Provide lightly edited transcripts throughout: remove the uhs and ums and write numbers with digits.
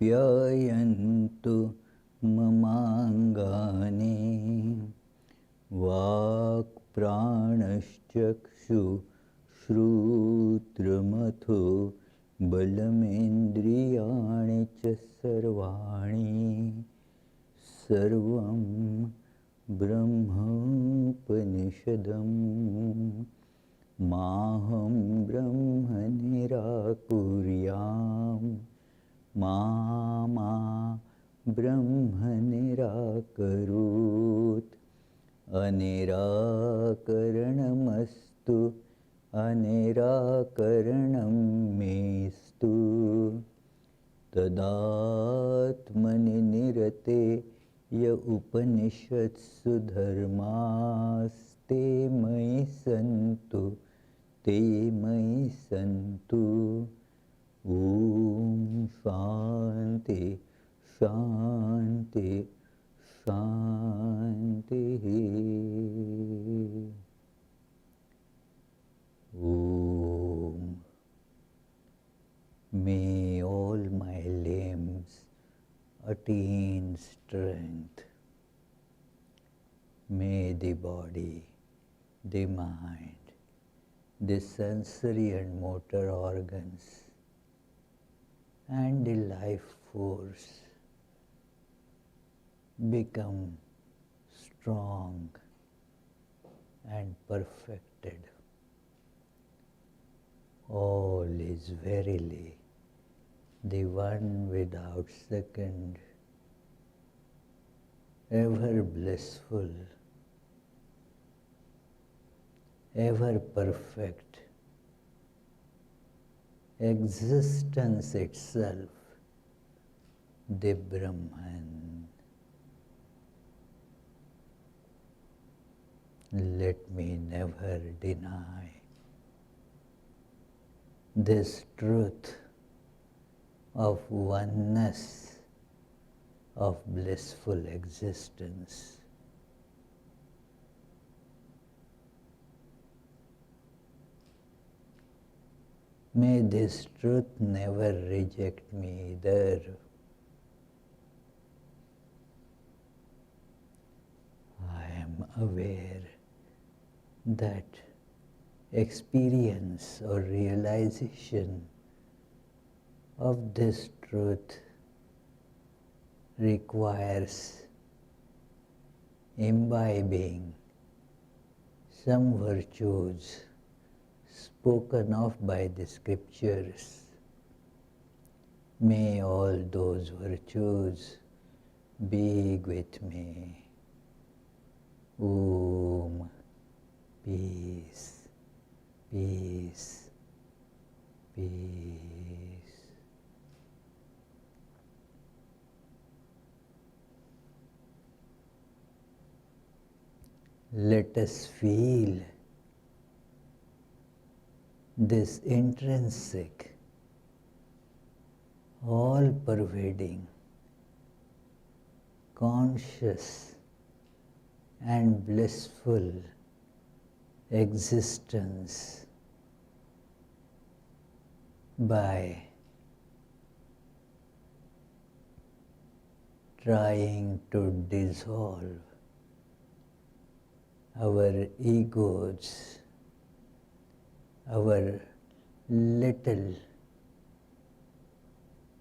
प्यायन्तु ममाङ्गानि वाक्प्राणश्चक्षुश्रोत्रमथो बलमेन्द्रियाणि च सर्वाणि सर्वं ब्रह्मोपनिषदम् माहं ब्रह्म निराकुर्याम् मा ब्रह्म निराकरोत् अनिराकरणमस्तु अनिराकरणं मेस्तु तदात्मनि निरते य उपनिषत्सु धर्मास्ते मयि सन्तु ते मयि सन्तु। ॐ शान्ति शान्ति शान्तिः। Om. May all my limbs attain strength. May the body, the mind, the sensory and motor organs, and the life force become strong and perfected. All is verily the one without second, ever blissful, ever perfect, existence itself, the Brahman. Let me never deny this truth of oneness of blissful existence. May this truth never reject me either. I am aware that experience or realization of this truth requires imbibing some virtues spoken of by the scriptures. May all those virtues be with me. Om. Peace, peace, peace. Let us feel this intrinsic, all-pervading, conscious and blissful existence by trying to dissolve our egos, our little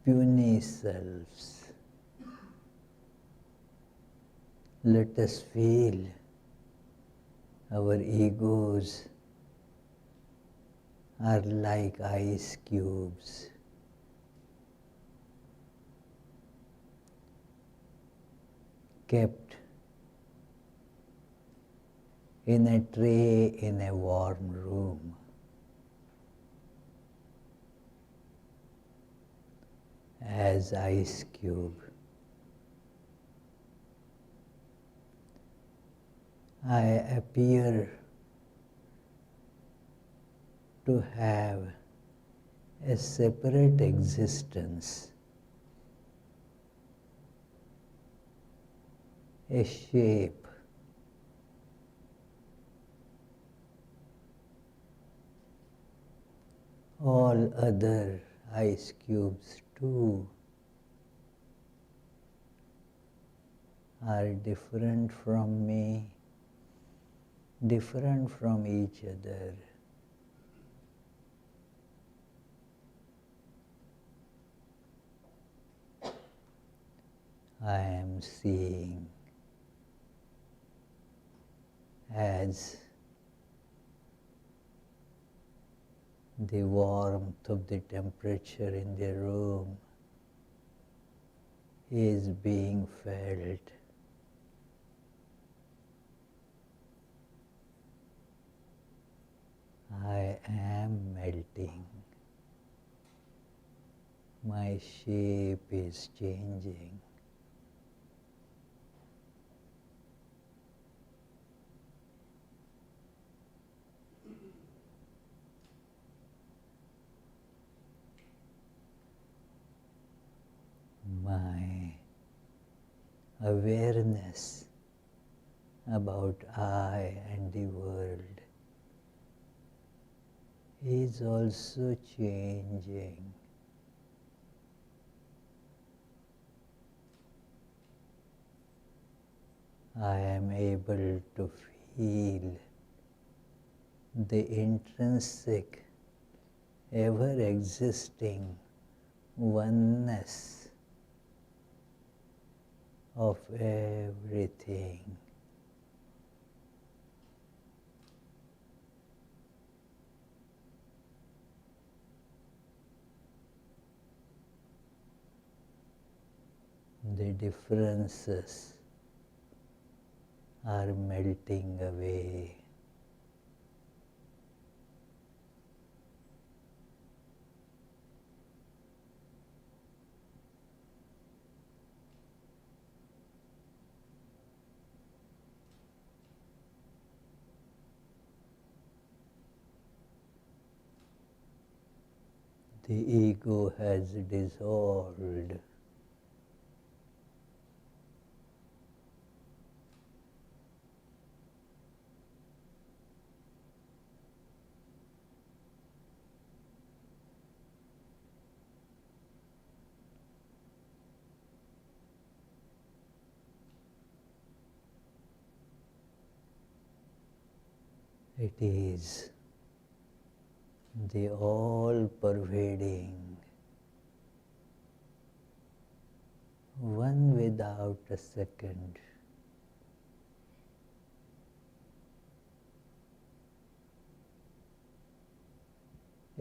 puny selves. Let us feel our egos are like ice cubes. Kept in a tray in a warm room. As ice cube, I appear to have a separate existence, a shape, all other ice cubes too are different from me, different from each other. I am seeing as the warmth of the temperature in the room is being felt. I am melting. My shape is changing. My awareness about I and the world is also changing. I am able to feel the intrinsic, ever-existing oneness of everything. The differences are melting away. The ego has dissolved. It is the all-pervading, one without a second.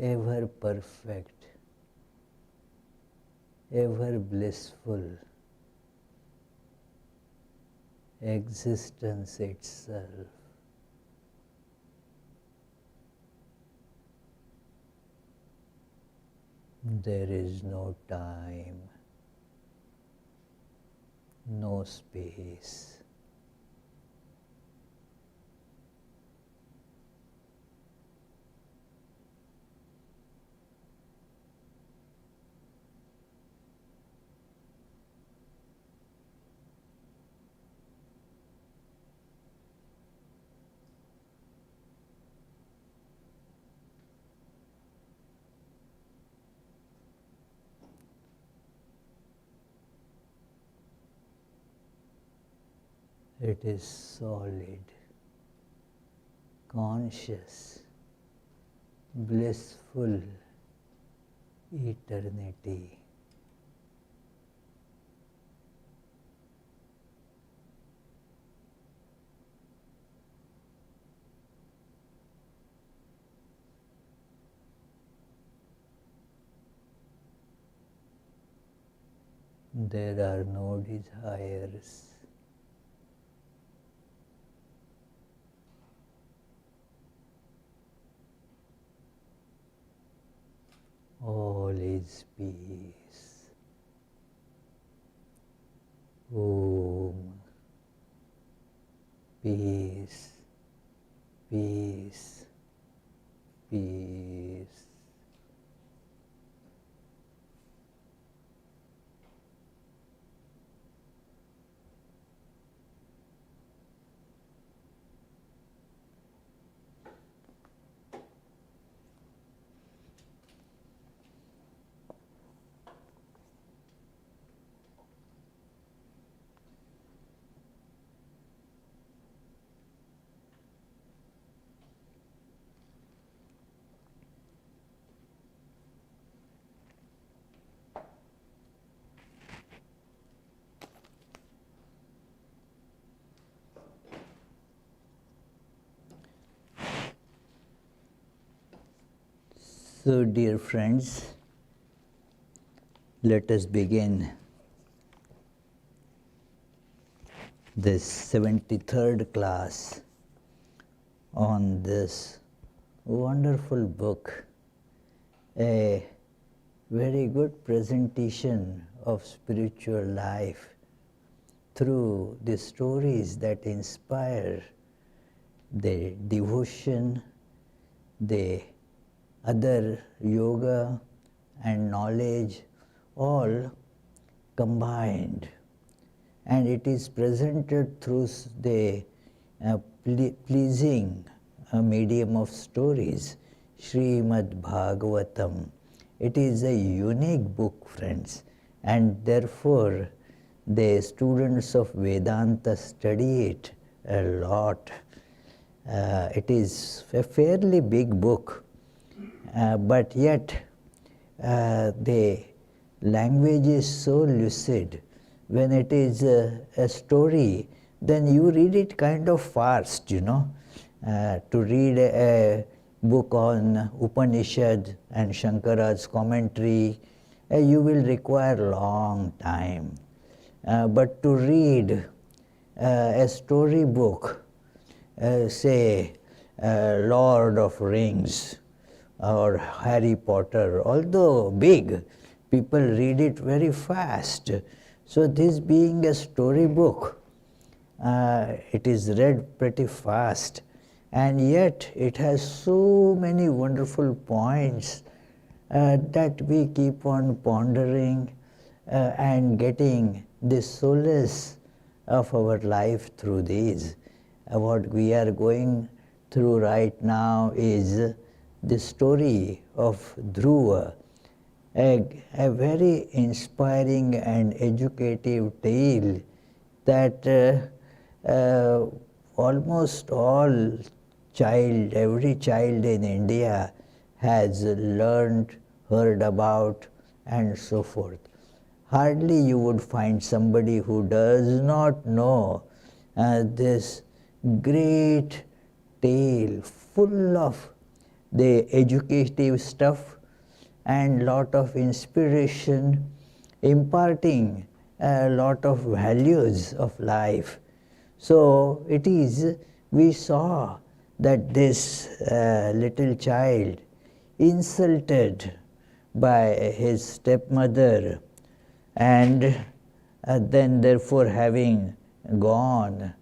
Ever perfect, ever blissful existence itself. There is no time, no space. It is solid, conscious, blissful eternity. There are no desires. All is peace. Om. Peace, peace, peace. So, dear friends, let us begin this 73rd class on this wonderful book, a very good presentation of spiritual life through the stories that inspire the devotion, the other yoga and knowledge, all combined. And it is presented through the pleasing medium of stories, Srimad Bhagavatam. It is a unique book, friends, and therefore the students of Vedanta study it a lot. It is a fairly big book, but yet the language is so lucid. When it is a story, then you read it kind of fast, you know. To read a book on Upanishad and Shankara's commentary, you will require a long time. But to read a story book, say Lord of Rings or Harry Potter, although big, people read it very fast. So this being a story book, it is read pretty fast, and yet it has so many wonderful points that we keep on pondering and getting the solace of our life through these. What we are going through right now is the story of Dhruva, a very inspiring and educative tale that almost every child in India has learned, heard about, and so forth. Hardly you would find somebody who does not know this great tale full of the educative stuff and lot of inspiration, imparting a lot of values of life. So it is, we saw that this little child, insulted by his stepmother, and then therefore having gone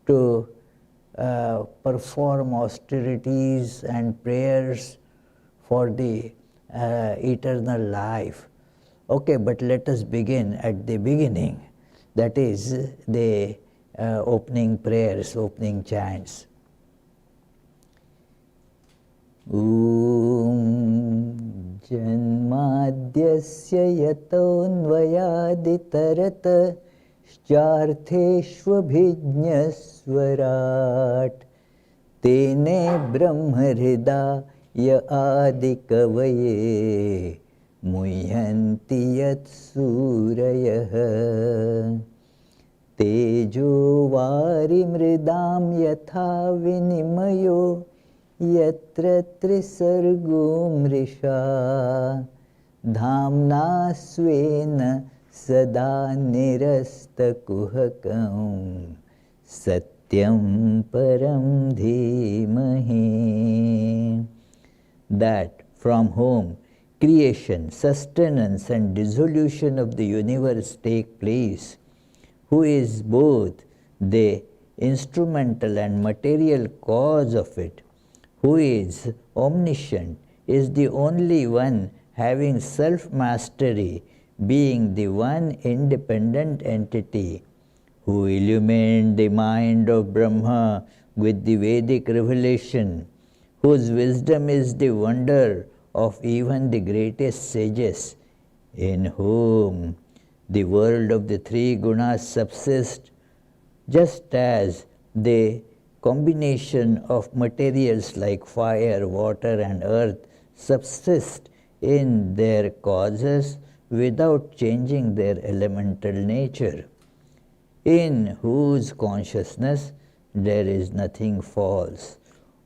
to perform austerities and prayers for the eternal life. Okay, but let us begin at the beginning, that is the opening prayers, opening chants. Om Janmadyasya yatonvayaditarat Schaर्थेष्वभिज्ञस्वराट् Tene Brahmhrida Ya Adikavaye Muhyanti Yat Surayah Tejo Vari Mridam Yatha Vinimayo Yatra Trisargo Mrisha Dhamna Svena Sada Nirasta Kuhakam Satyam Param Dhimahi. That from whom creation, sustenance and dissolution of the universe take place, who is both the instrumental and material cause of it, who is omniscient, is the only one having self-mastery, being the one independent entity, who illumined the mind of Brahma with the Vedic revelation, whose wisdom is the wonder of even the greatest sages, in whom the world of the three gunas subsists, just as the combination of materials like fire, water and earth subsist in their causes without changing their elemental nature, in whose consciousness there is nothing false.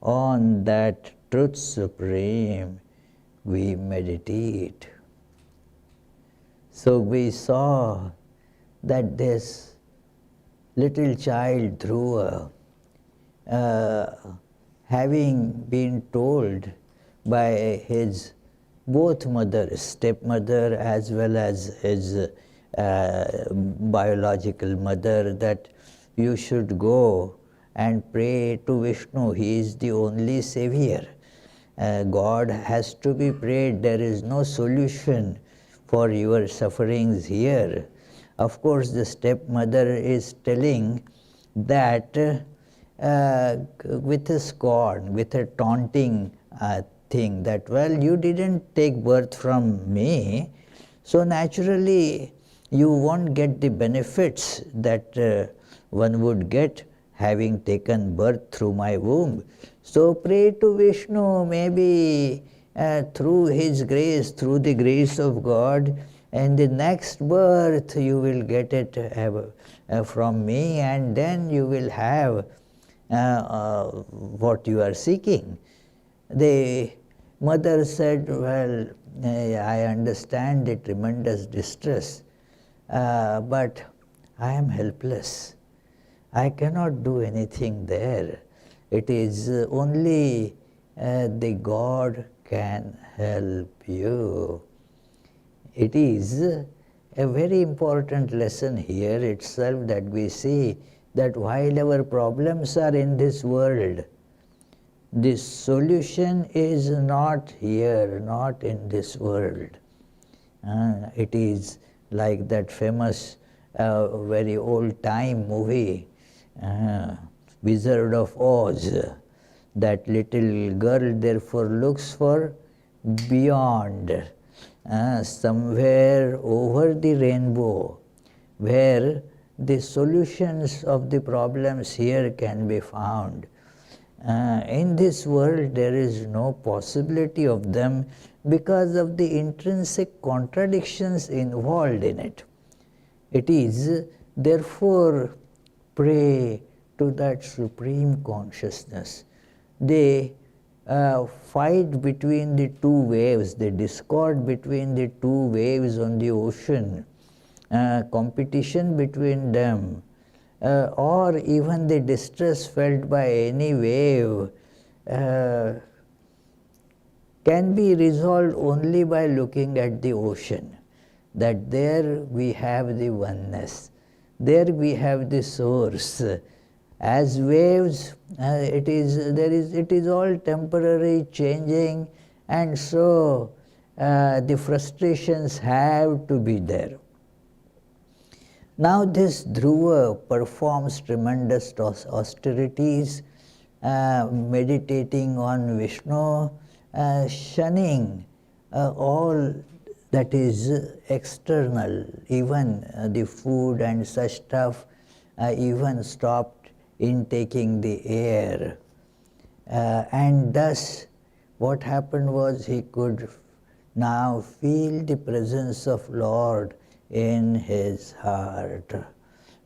On that truth supreme, we meditate. So we saw that this little child Dhruva, having been told by his both mothers, stepmother as well as his biological mother, that you should go and pray to Vishnu. He is the only savior. God has to be prayed. There is no solution for your sufferings here. Of course, the stepmother is telling that with a scorn, with a taunting thing, that, well, you didn't take birth from me, so naturally you won't get the benefits that one would get having taken birth through my womb. So pray to Vishnu, maybe through his grace, through the grace of God, and the next birth you will get it from me, and then you will have what you are seeking. The mother said, well, I understand the tremendous distress, but I am helpless. I cannot do anything there. It is only the God can help you. It is a very important lesson here itself that we see that while our problems are in this world, the solution is not here, not in this world. It is like that famous, very old-time movie, Wizard of Oz. That little girl therefore looks for beyond, somewhere over the rainbow, where the solutions of the problems here can be found. In this world there is no possibility of them because of the intrinsic contradictions involved in it. It is therefore pray to that supreme consciousness. They fight between the two waves, the discord between the two waves on the ocean, competition between them, or even the distress felt by any wave can be resolved only by looking at the ocean, that there we have the oneness, there we have the source. As waves, it is all temporary, changing, and so the frustrations have to be there. Now this Dhruva performs tremendous austerities, meditating on Vishnu, shunning all that is external, even the food and such stuff, even stopped intaking the air. And thus what happened was he could now feel the presence of Lord in his heart,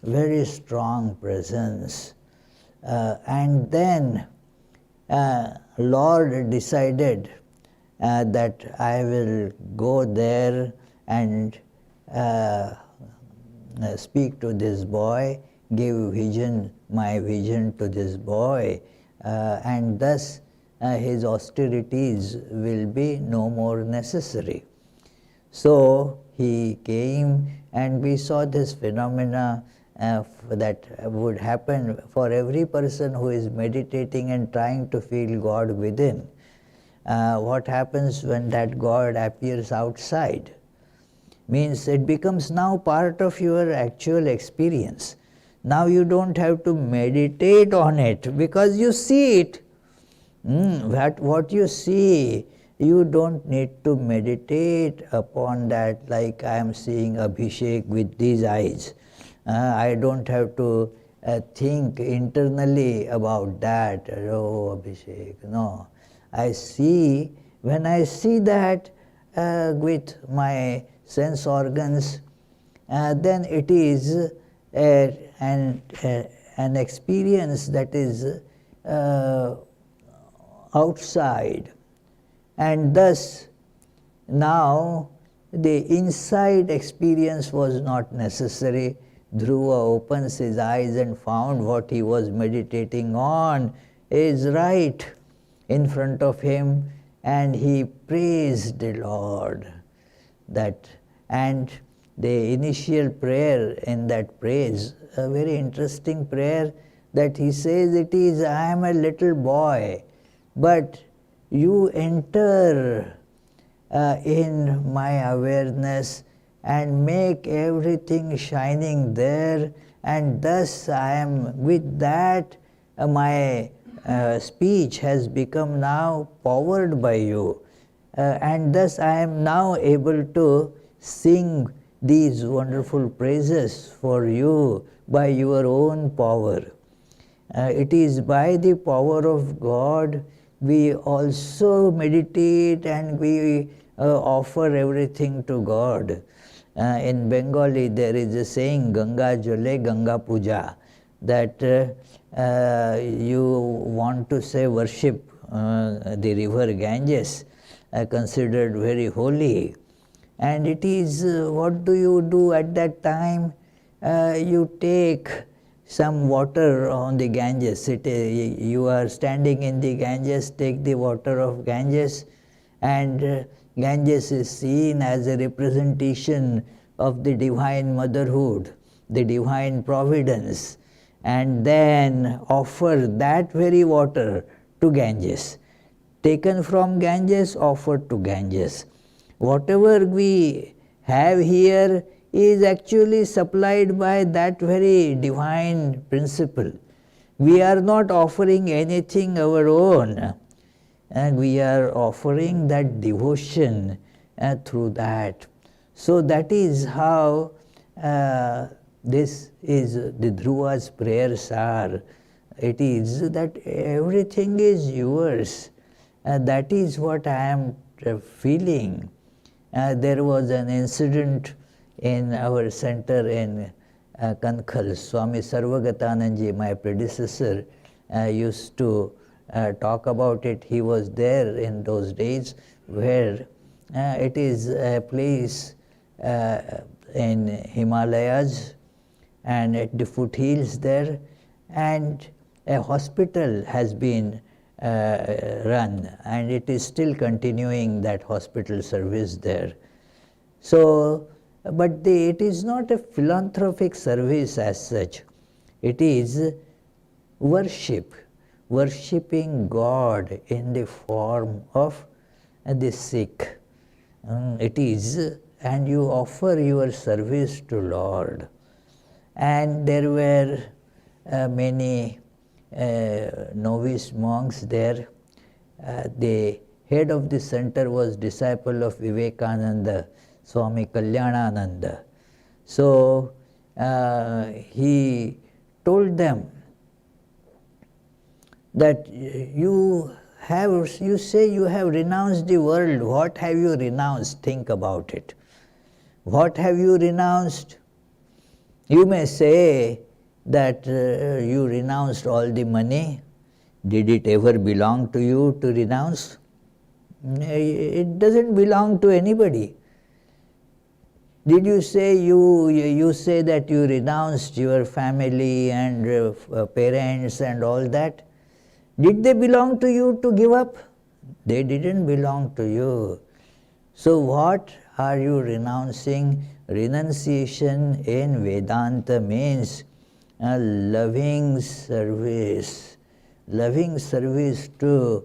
very strong presence. And then Lord decided that I will go there and speak to this boy, give my vision to this boy, and thus his austerities will be no more necessary. So he came, and we saw this phenomena that would happen for every person who is meditating and trying to feel God within. What happens when that God appears outside? Means it becomes now part of your actual experience. Now you don't have to meditate on it because you see it. What you see, you don't need to meditate upon that, like I am seeing Abhishek with these eyes. I don't have to think internally about that. Oh, Abhishek, no. I see, when I see that with my sense organs, then it is an experience that is outside. And thus, now the inside experience was not necessary. Dhruva opens his eyes and found what he was meditating on is right in front of him, and he praised the Lord. And the initial prayer in that praise, a very interesting prayer, that he says it is, I am a little boy, but you enter in my awareness and make everything shining there, and thus I am, with that my speech has become now powered by you, and thus I am now able to sing these wonderful praises for you by your own power. It is by the power of God we also meditate and we offer everything to God. In Bengali there is a saying, Ganga Jale Ganga Puja, that you want to say worship the river Ganges, considered very holy. And it is, what do you do at that time? You take some water on the Ganges. You are standing in the Ganges, take the water of Ganges, and Ganges is seen as a representation of the divine motherhood, the divine providence, and then offer that very water to Ganges. Taken from Ganges, offered to Ganges. Whatever we have here is actually supplied by that very divine principle. We are not offering anything our own, and we are offering that devotion through that. So that is how this is the Dhruva's prayers are. It is that everything is yours. That is what I am feeling. There was an incident in our center in Kankhal. Swami Sarvagatananji, my predecessor, used to talk about it. He was there in those days, where it is a place in Himalayas and at the foothills there, and a hospital has been run, and it is still continuing that hospital service there. So, but it is not a philanthropic service as such. It is worship, worshipping God in the form of the sick. It is, and you offer your service to Lord. And there were many novice monks there. The head of the center was disciple of Vivekananda, Swami Kalyanananda. So he told them that you say you have renounced the world. What have you renounced? Think about it. What have you renounced? You may say that you renounced all the money. Did it ever belong to you to renounce? It doesn't belong to anybody. Did you say you say that you renounced your family and parents and all that? Did they belong to you to give up? They didn't belong to you. So what are you renouncing? Renunciation in Vedanta means loving service to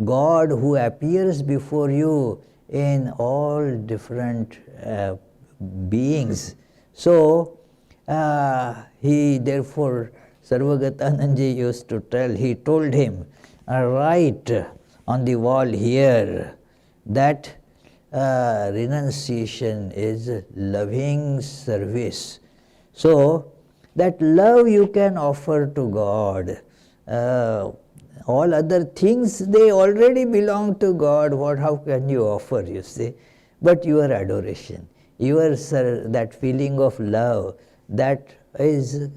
God, who appears before you in all different beings. So he therefore, Sarvagatananji used to tell, he told him, write on the wall here that renunciation is loving service. So that love you can offer to God. All other things, they already belong to God. How can you offer, you see? But your adoration, that feeling of love, that is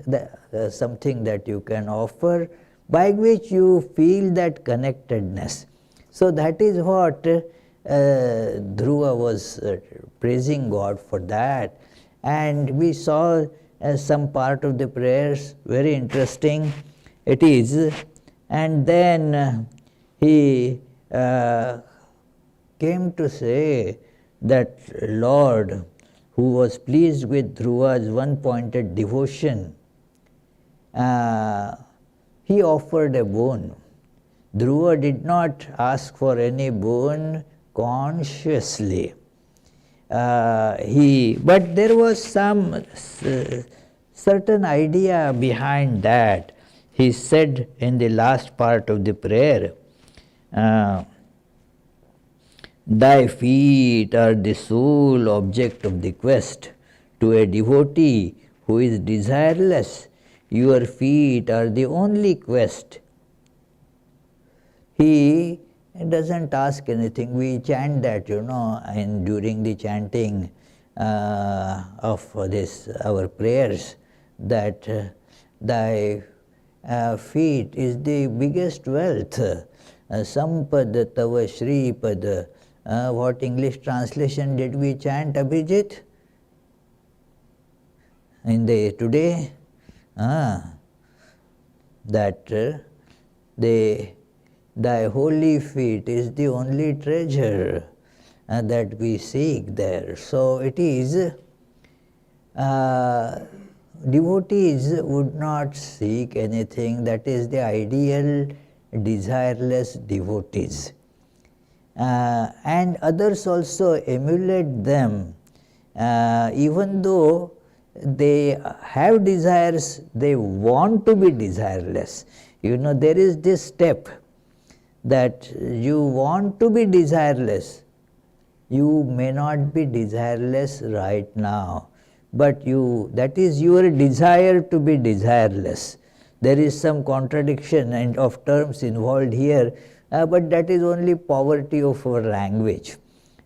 something that you can offer by which you feel that connectedness. So that is what Dhruva was praising God for that. And we saw some part of the prayers, very interesting it is. And then he came to say that Lord, who was pleased with Dhruva's one-pointed devotion, he offered a boon. Dhruva did not ask for any boon consciously. But there was some certain idea behind that. He said in the last part of the prayer, thy feet are the sole object of the quest. To a devotee who is desireless, your feet are the only quest. He doesn't ask anything. We chant that, and during the chanting of this, our prayers, that thy feet is the biggest wealth. Sampada tava Shripada. What English translation did we chant, Abhijit? In the today? That thy holy feet is the only treasure that we seek there. So it is, devotees would not seek anything. That is the ideal desireless devotees. And others also emulate them. Even though they have desires, they want to be desireless. There is this step that you want to be desireless. You may not be desireless right now, but that is your desire to be desireless. There is some contradiction and of terms involved here, but that is only poverty of our language.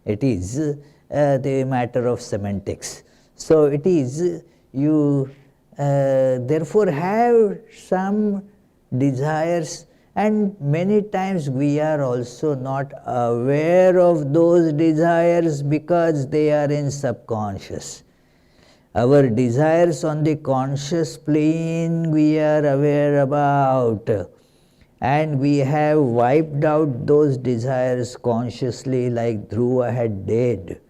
It is the matter of semantics. So it is, you therefore have some desires, and many times we are also not aware of those desires because they are in subconscious. Our desires on the conscious plane we are aware about, and we have wiped out those desires consciously, like Dhruva had did.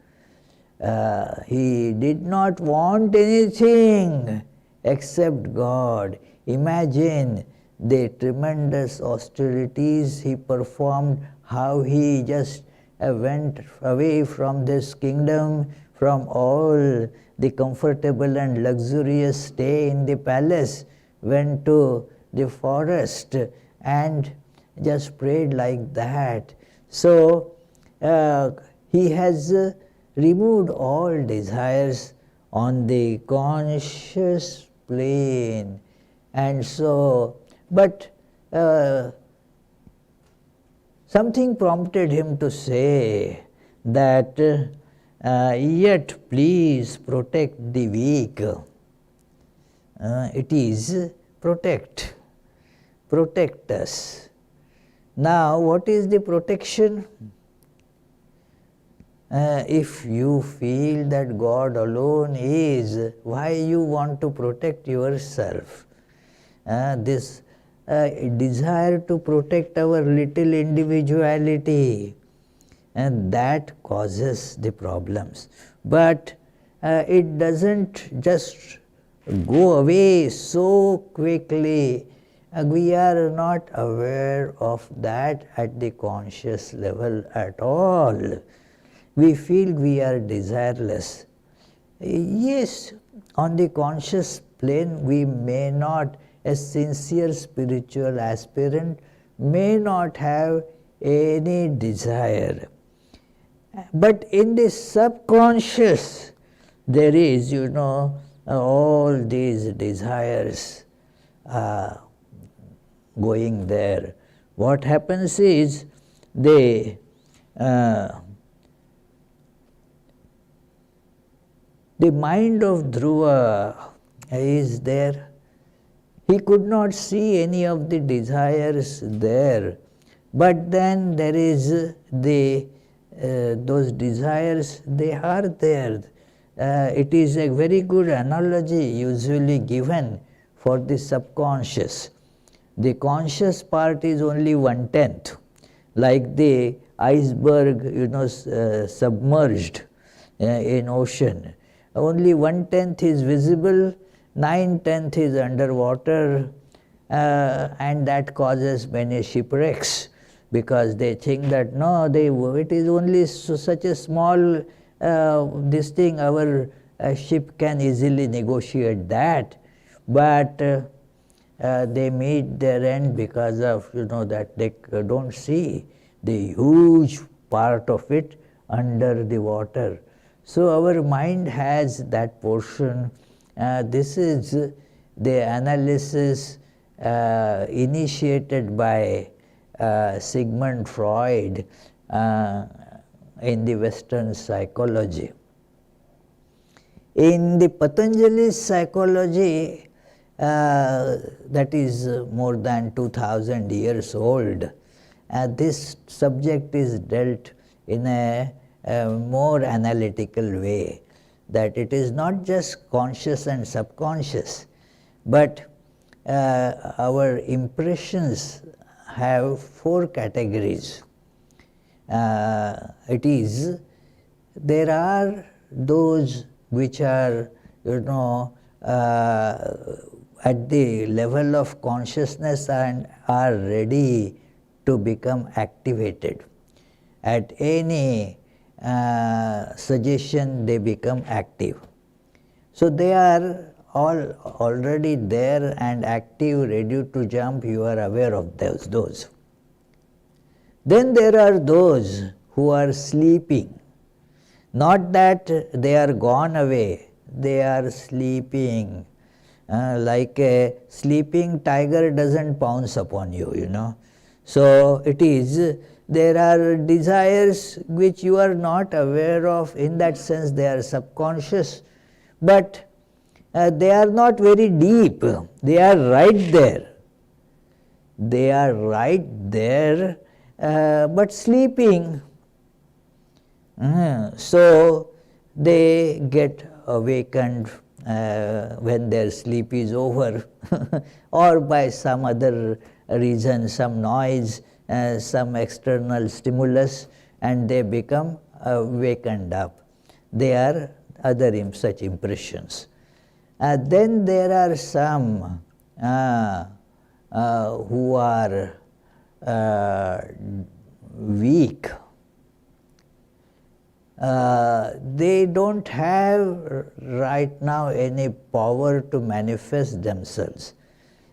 He did not want anything except God. Imagine the tremendous austerities he performed, how he just went away from this kingdom, from all the comfortable and luxurious stay in the palace, went to the forest and just prayed like that. So he has removed all desires on the conscious plane. And so, but something prompted him to say that, yet please protect the weak. It is protect us. Now, what is the protection? If you feel that God alone is, why you want to protect yourself? This desire to protect our little individuality, and that causes the problems. But it doesn't just go away so quickly. We are not aware of that at the conscious level at all. We feel we are desireless. Yes, on the conscious plane we may not, a sincere spiritual aspirant may not have any desire. But in the subconscious there is, all these desires going there. What happens is, the mind of Dhruva is there. He could not see any of the desires there. But then there is those desires, they are there. It is a very good analogy usually given for the subconscious. The conscious part is only 1/10, like the iceberg, submerged in ocean. Only 1/10 is visible, 9/10 is underwater, and that causes many shipwrecks, because they think that no, it is only such a small this thing, our ship can easily negotiate that, but they meet their end because of that they don't see the huge part of it under the water. So our mind has that portion. This is the analysis initiated by Sigmund Freud in the Western psychology. In the Patanjali psychology, that is more than 2000 years old, this subject is dealt in a more analytical way, that it is not just conscious and subconscious, but our impressions have 4 categories. There are those which are at the level of consciousness and are ready to become activated. At any suggestion they become active. So they are all already there and active, ready to jump. You are aware of those. Then there are those who are sleeping. Not that they are gone away, they are sleeping. Like a sleeping tiger doesn't pounce upon you, So it is, there are desires which you are not aware of. In that sense they are subconscious, but they are not very deep. They are right there. They are right there, but sleeping. So they get awakened when their sleep is over or by some other reason, some noise, some external stimulus, and they become wakened up. They are other such impressions. Then there are some who are weak. They don't have right now any power to manifest themselves.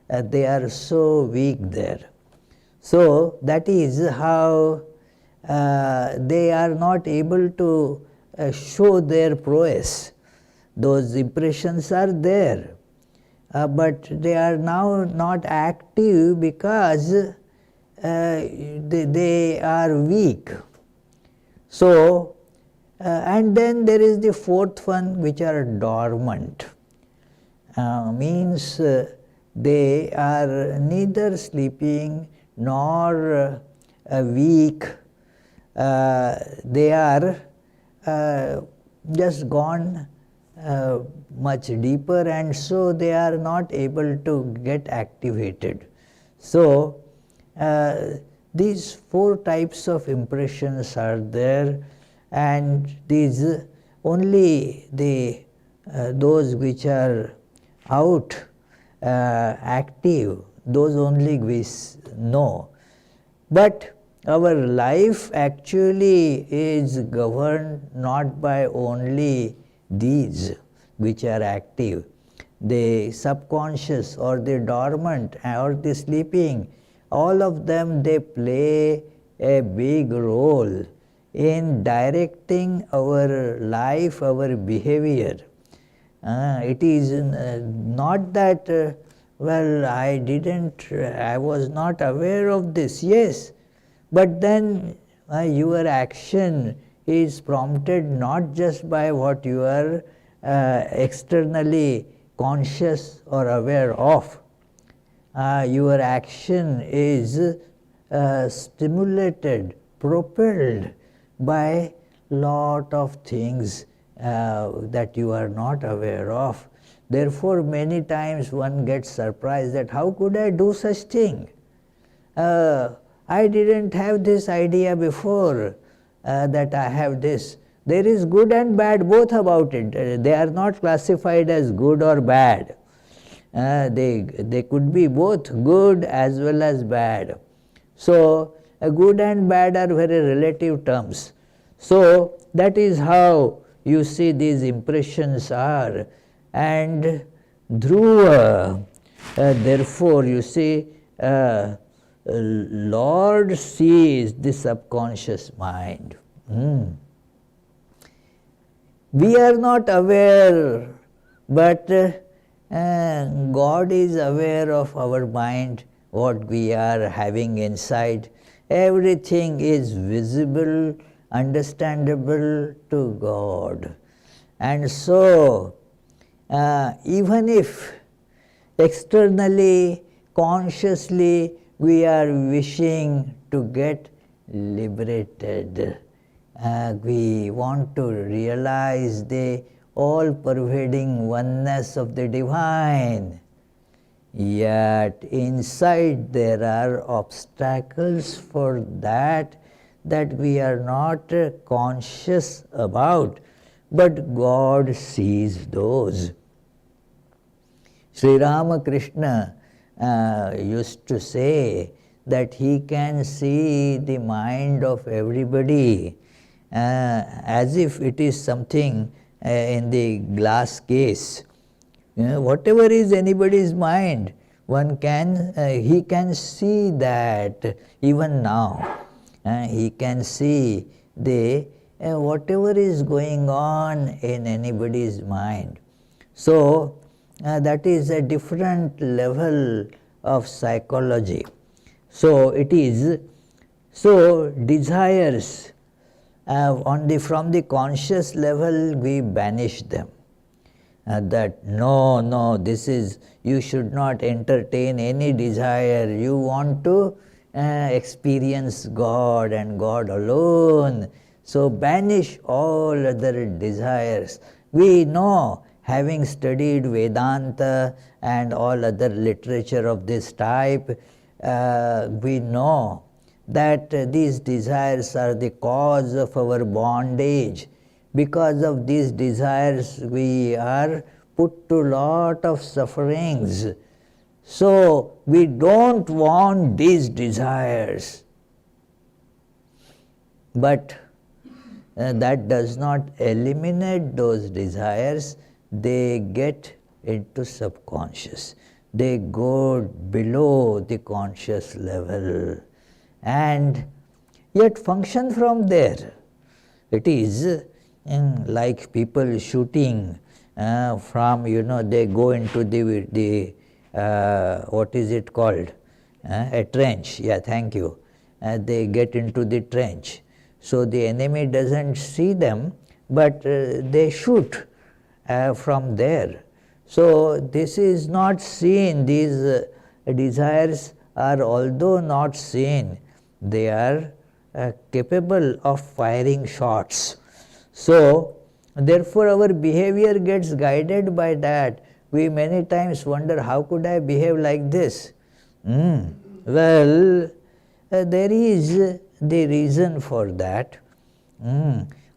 They are so weak there. So that is how they are not able to show their prowess. Those impressions are there, but they are now not active because they are weak. So, and then there is the 4th one, which are dormant. Means they are neither sleeping nor weak. They are just gone much deeper, and so they are not able to get activated. So these 4 types of impressions are there, and these only those which are out active, those only we know. But our life actually is governed not by only these which are active. The subconscious or the dormant or the sleeping, all of them, they play a big role in directing our life, our behavior. It is not that, I was not aware of this. Yes, but then your action is prompted not just by what you are externally conscious or aware of, your action is stimulated, propelled by lot of things that you are not aware of. Therefore, many times one gets surprised that how could I do such thing? I didn't have this idea before that I have this. There is good and bad both about it. They are not classified as good or bad. They could be both good as well as bad. So, good and bad are very relative terms. So, that is how you see these impressions are. And Dhruva, therefore, you see, Lord sees the subconscious mind. We are not aware, but God is aware of our mind, what we are having inside. Everything is visible, understandable to God. And so, even if externally, consciously, we are wishing to get liberated, we want to realize the all-pervading oneness of the divine, yet inside there are obstacles for that we are not conscious about, but God sees those. Sri Ramakrishna used to say that he can see the mind of everybody as if it is something in the glass case. Whatever is anybody's mind, he can see that even now. He can see the whatever is going on in anybody's mind. So, that is a different level of psychology. So, it is, so desires from the conscious level we banish them. That no, this is, you should not entertain any desire. You want to experience God and God alone. So banish all other desires. We know, having studied Vedanta and all other literature of this type, we know that these desires are the cause of our bondage. Because of these desires, we are put to lot of sufferings. So, we don't want these desires. But that does not eliminate those desires. They get into subconscious. They go below the conscious level and yet function from there. It is like people shooting from, they go into the what is it called? A trench. Yeah, thank you. They get into the trench. So the enemy doesn't see them, but they shoot from there. So this is not seen. These desires are, although not seen, they are capable of firing shots. So therefore our behavior gets guided by that. We many times wonder, how could I behave like this? Well, there is the reason for that.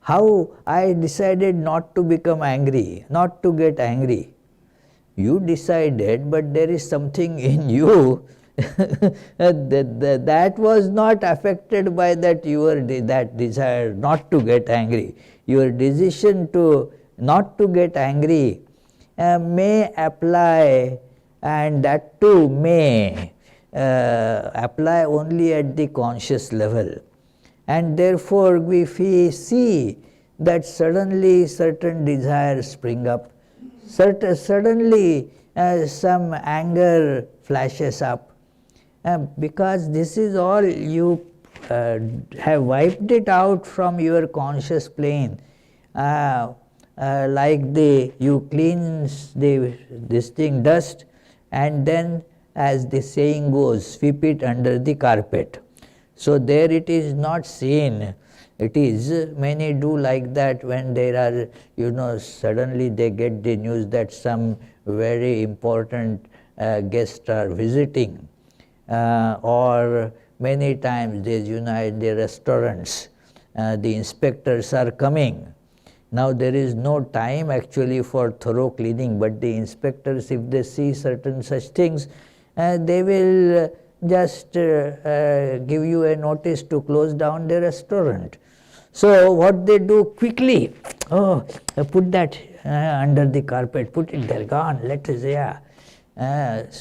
How I decided not to become angry, not to get angry. You decided, but there is something in you that was not affected by that that desire not to get angry. Your decision to not to get angry may apply, and that too may apply only at the conscious level. And therefore we see that suddenly certain desires spring up, suddenly some anger flashes up, because this is all you have wiped it out from your conscious plane. Like you cleanse this thing, dust, and then as the saying goes, sweep it under the carpet. So there it is not seen. It is, many do like that when there are, suddenly they get the news that some very important guests are visiting. Or many times there's, at the restaurants, the inspectors are coming. Now there is no time actually for thorough cleaning, but the inspectors, if they see certain such things, they will just give you a notice to close down the restaurant. So what they do quickly, put that under the carpet, put it there, gone, let us,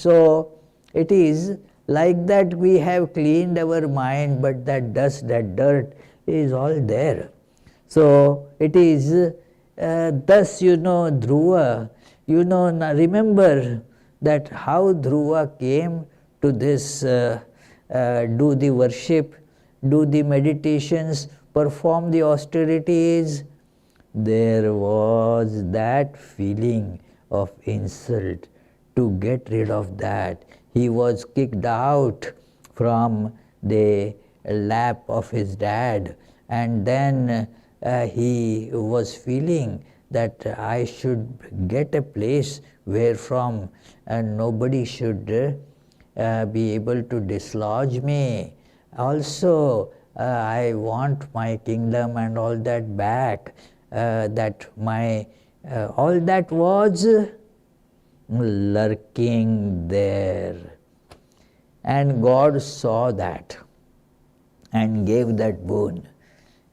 so it is like that we have cleaned our mind, but that dust, that dirt is all there. So it is thus, Dhruva, now remember that how Dhruva came to this, do the worship, do the meditations, perform the austerities. There was that feeling of insult. To get rid of that, he was kicked out from the lap of his dad, and then he was feeling that I should get a place where from nobody should be able to dislodge me. Also, I want my kingdom and all that back. That my all that was lurking there. And God saw that and gave that boon.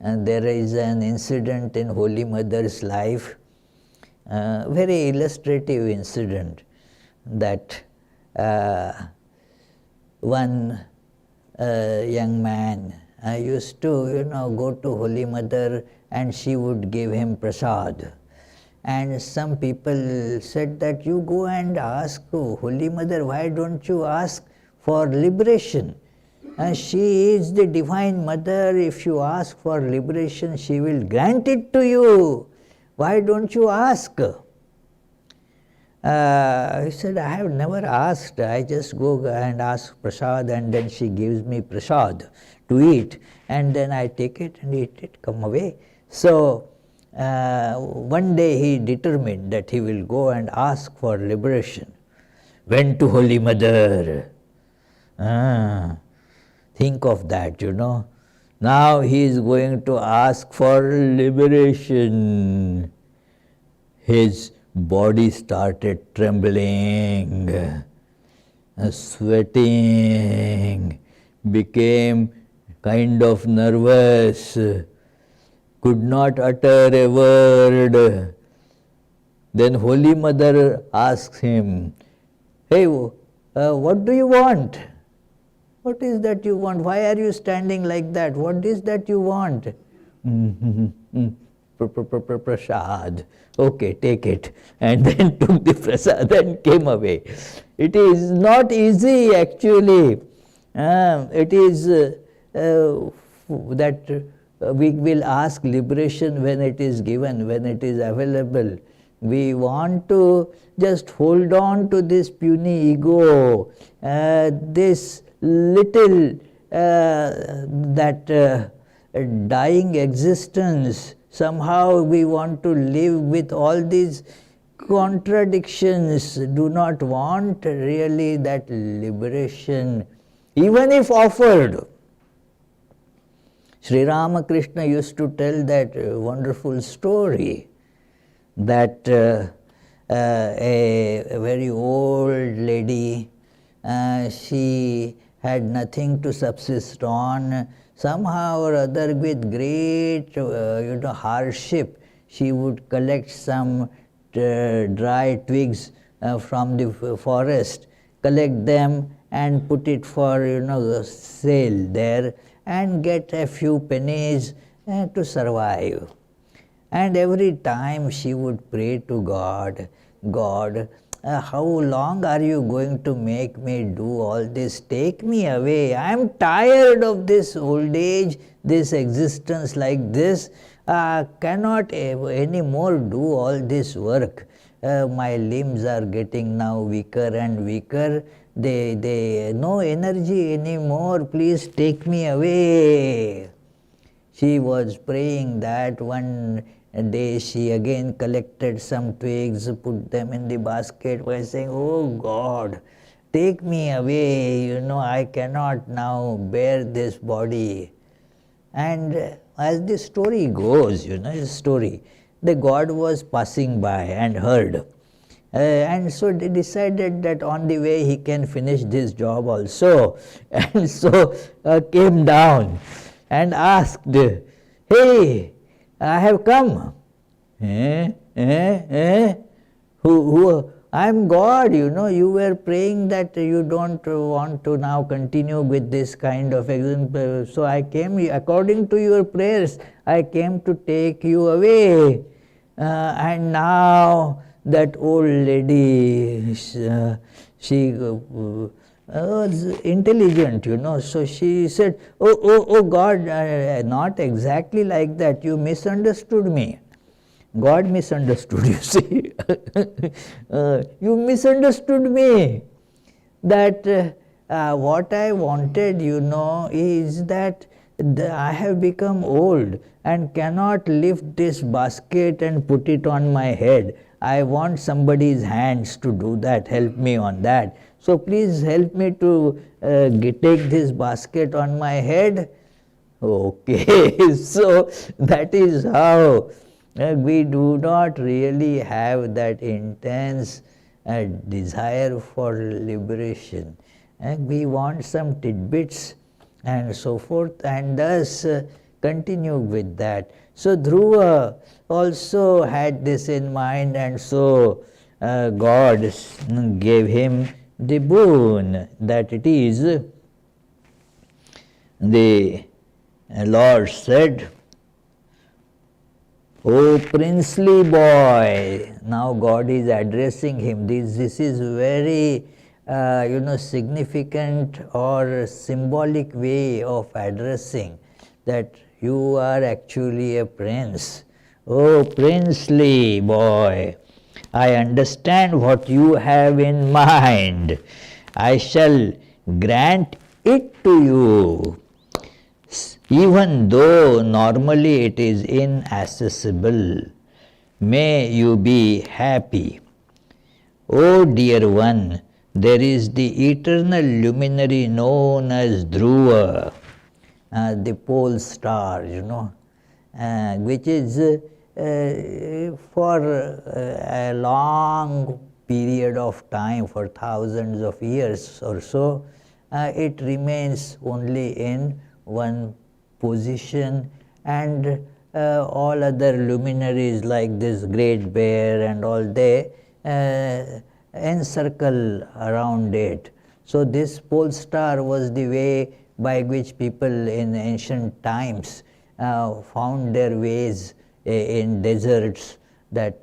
And there is an incident in Holy Mother's life, very illustrative incident, that one young man used to, go to Holy Mother and she would give him prasad. And some people said that you go and ask Holy Mother, why don't you ask for liberation? And she is the Divine Mother. If you ask for liberation, she will grant it to you. Why don't you ask? He said, I have never asked. I just go and ask prasad, and then she gives me prasad to eat, and then I take it and eat it, come away. So one day he determined that he will go and ask for liberation. Went to Holy Mother. Think of that, Now he is going to ask for liberation. His body started trembling, sweating, became kind of nervous, could not utter a word. Then Holy Mother asks him, hey, what do you want? What is that you want? Why are you standing like that? What is that you want? Prasad. Okay, take it. And then took the prasad and came away. It is not easy actually. It is that we will ask liberation when it is given, when it is available. We want to just hold on to this puny ego, this little dying existence. Somehow we want to live with all these contradictions, do not want really that liberation, even if offered. Sri Ramakrishna used to tell that wonderful story that a very old lady, she had nothing to subsist on. Somehow or other, with great hardship, she would collect some dry twigs from the forest, collect them and put it for sale there, and get a few pennies to survive. And every time she would pray to God, God, how long are you going to make me do all this? Take me away. I am tired of this old age, this existence like this. Cannot any more do all this work. My limbs are getting now weaker and weaker. they no energy anymore, please take me away. She was praying that. One day she again collected some twigs, put them in the basket by saying, oh God, take me away, I cannot now bear this body. And as the story goes, the story, the god was passing by and heard. And so they decided that on the way he can finish this job also. And so came down and asked, hey, I have come. Who? I am God, you were praying that you don't want to now continue with this kind of example. So I came, according to your prayers, I came to take you away. And now that old lady, she was intelligent, so she said, oh God, not exactly like that, you misunderstood me. God misunderstood, you see. You misunderstood me. That what I wanted, is that I have become old and cannot lift this basket and put it on my head. I want somebody's hands to do that, help me on that. So please help me to take this basket on my head. Okay, so that is how we do not really have that intense desire for liberation. We want some tidbits and so forth, and thus continue with that. So Dhruva also had this in mind, and so God gave him the boon that it is. The Lord said, "O princely boy," now God is addressing him. This is very significant or symbolic way of addressing that you are actually a prince. "O princely boy, I understand what you have in mind. I shall grant it to you, even though normally it is inaccessible. May you be happy. O dear one, there is the eternal luminary known as Dhruva, the pole star, which is for a long period of time, for thousands of years or so, it remains only in one position, and all other luminaries like this great bear and all, they encircle around it. So this pole star was the way by which people in ancient times found their ways in deserts, that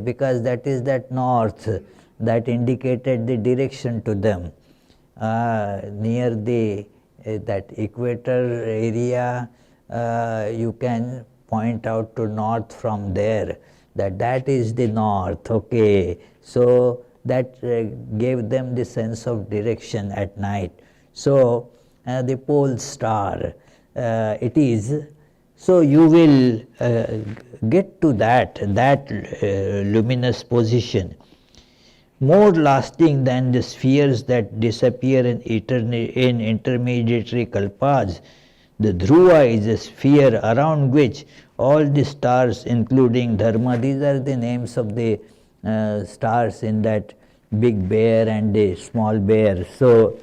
because that is that north that indicated the direction to them. Near the that equator area, you can point out to north from there, that is the north. Okay, so that gave them the sense of direction at night. So the pole star it is. So you will get to that luminous position, more lasting than the spheres that disappear in intermediary kalpas. The Dhruva is a sphere around which all the stars, including Dharma, these are the names of the stars in that big bear and the small bear. So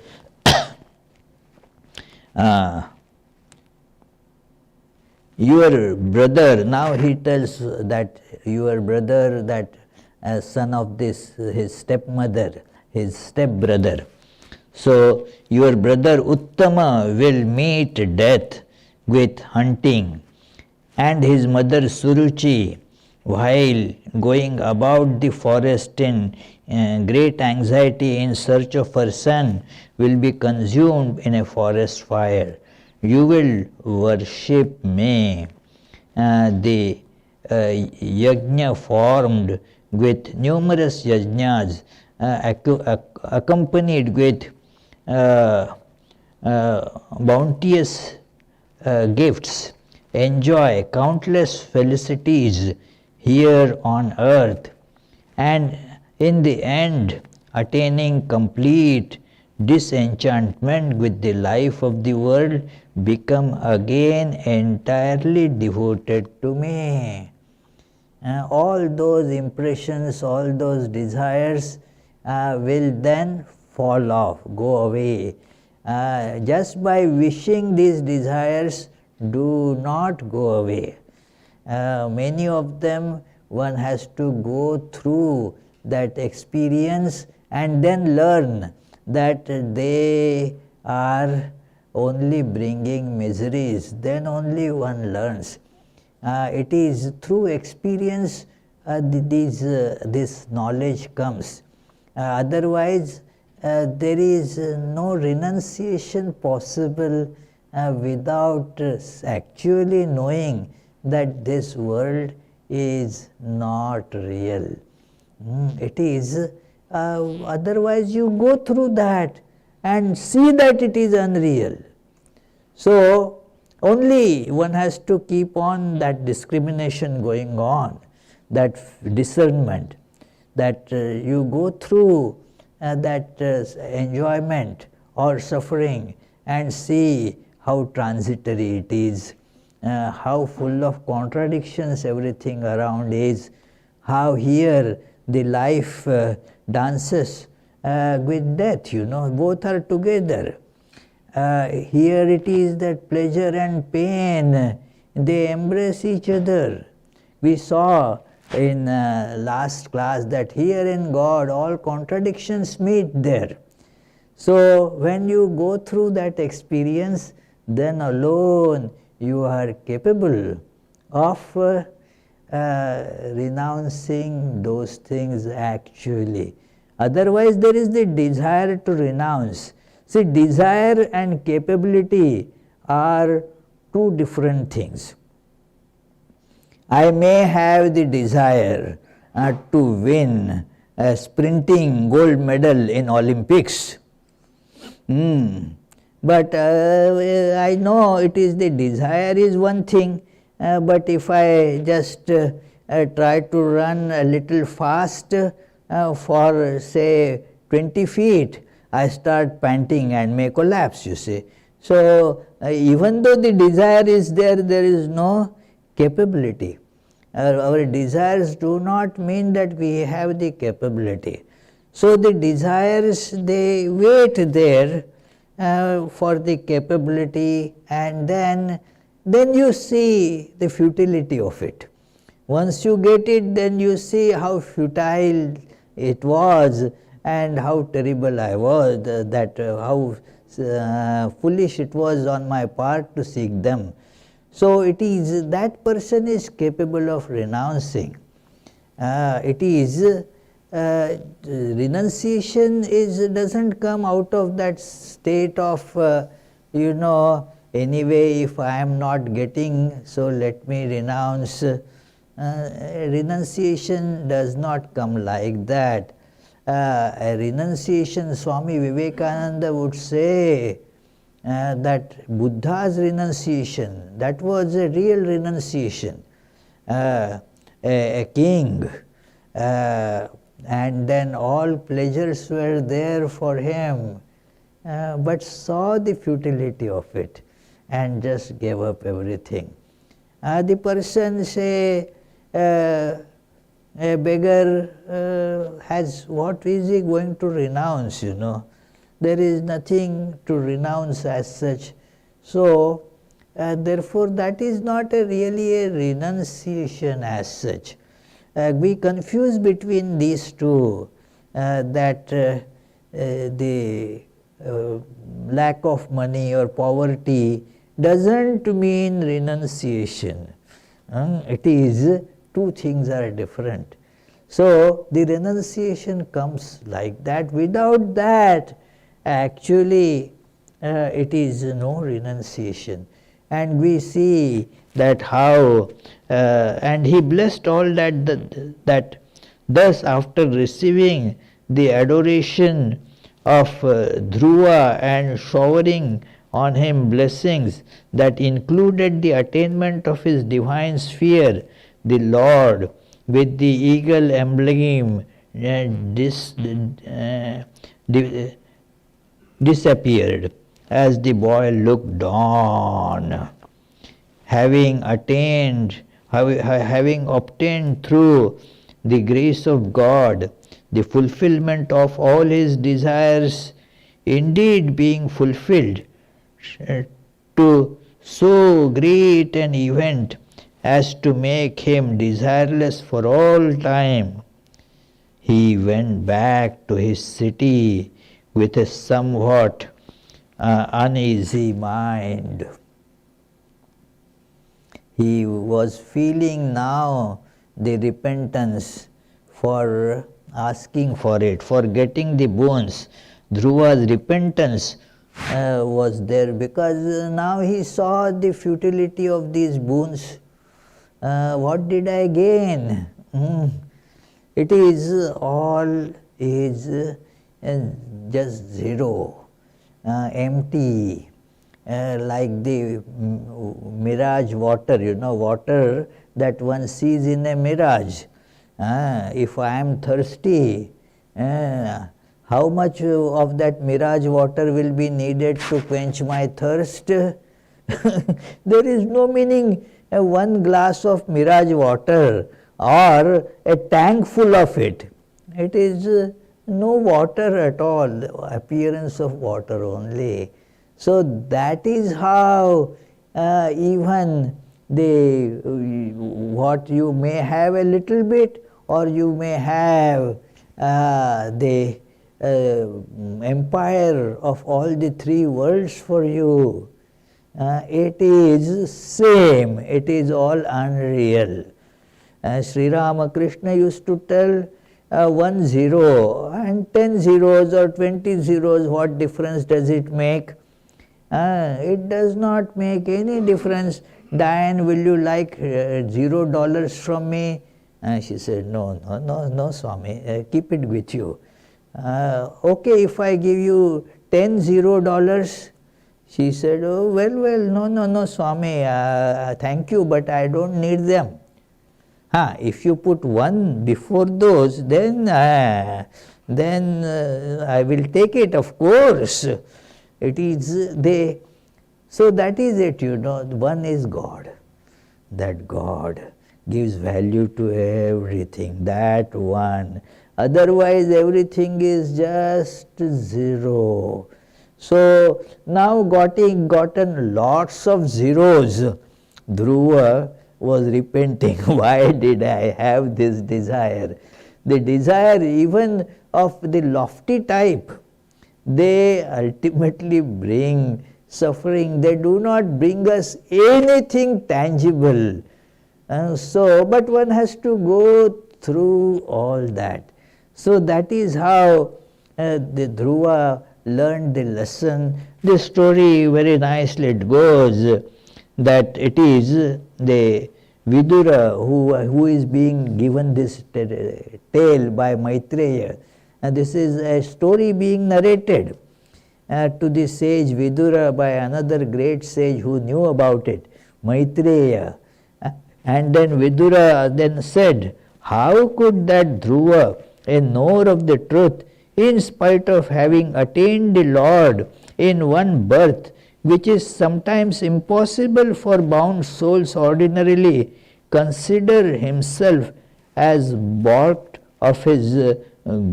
your brother, now he tells that your brother, that son of this, his stepmother, his stepbrother. So your brother Uttama will meet death with hunting, and his mother Suruchi, while going about the forest in great anxiety in search of her son, will be consumed in a forest fire. You will worship me. The yajna formed with numerous yajnas accompanied with bounteous gifts, enjoy countless felicities here on earth, and in the end attaining complete disenchantment with the life of the world, become again entirely devoted to me. All those impressions, all those desires will then fall off, go away. Just by wishing these desires do not go away. Many of them one has to go through that experience and then learn that they are only bringing miseries. Then only one learns. It is through experience this knowledge comes. Otherwise, there is no renunciation possible without actually knowing that this world is not real. It is, otherwise you go through that and see that it is unreal. So, only one has to keep on that discrimination going on, that discernment, that you go through that enjoyment or suffering and see how transitory it is, how full of contradictions everything around is, how here the life dances with death, both are together. Here it is that pleasure and pain, they embrace each other. We saw in last class that here in God all contradictions meet there. So when you go through that experience, then alone you are capable of renouncing those things actually. Otherwise there is the desire to renounce. See, desire and capability are two different things. I may have the desire to win a sprinting gold medal in Olympics. But I know it is the desire is one thing, but if I just try to run a little fast for say 20 feet, I start panting and may collapse, you see. So even though the desire is there, there is no capability. Our desires do not mean that we have the capability. So the desires, they wait there for the capability, and then you see the futility of it. Once you get it, then you see how futile it was and how terrible I was, how foolish it was on my part to seek them. So it is that person is capable of renouncing. Renunciation doesn't come out of that state of anyway if I am not getting, so let me renounce. Renunciation does not come like that. A renunciation, Swami Vivekananda would say that Buddha's renunciation, that was a real renunciation. A king, and then all pleasures were there for him, but saw the futility of it and just gave up everything. The person, say, a beggar has, what is he going to renounce, There is nothing to renounce as such. So, therefore, that is not really a renunciation as such. We confuse between these two, that the lack of money or poverty doesn't mean renunciation. It is, two things are different. So, the renunciation comes like that. Without that, actually, it is no renunciation. And we see that how, and he blessed all that thus after receiving the adoration of Dhruva and showering on him blessings that included the attainment of his divine sphere, the Lord with the eagle emblem disappeared as the boy looked on. Having obtained through the grace of God the fulfillment of all his desires, indeed being fulfilled to so great an event as to make him desireless for all time, he went back to his city with a somewhat uneasy mind. He was feeling now the repentance for asking for it, for getting the boons. Dhruva's repentance was there because now he saw the futility of these boons. What did I gain? It is all is just zero, empty. Like the mirage water, water that one sees in a mirage. If I am thirsty, how much of that mirage water will be needed to quench my thirst? There is no meaning one glass of mirage water or a tank full of it. It is no water at all, appearance of water only. So that is how even what you may have a little bit, or you may have the empire of all the three worlds for you. It is same, it is all unreal. Sri Ramakrishna used to tell 1 0 and 10 zeros or 20 zeros, what difference does it make? It does not make any difference. Diane, will you like $0 from me? She said, no, Swami, keep it with you. Okay, if I give you 10 $0, she said, oh, well, no, Swami, thank you, but I don't need them. If you put one before those, then I will take it, of course. It is so that is it, one is God. That God gives value to everything, that one. Otherwise everything is just zero. So now gotten lots of zeros, Dhruva was repenting. Why did I have this desire? The desire even of the lofty type, they ultimately bring suffering. They do not bring us anything tangible. But one has to go through all that. So that is how the Dhruva learned the lesson. The story very nicely it goes that it is the Vidura who is being given this tale by Maitreya. And this is a story being narrated to the sage Vidura by another great sage who knew about it, Maitreya. And then Vidura then said, how could that Dhruva, a knower of the truth, in spite of having attained the Lord in one birth, which is sometimes impossible for bound souls ordinarily, consider himself as balked of his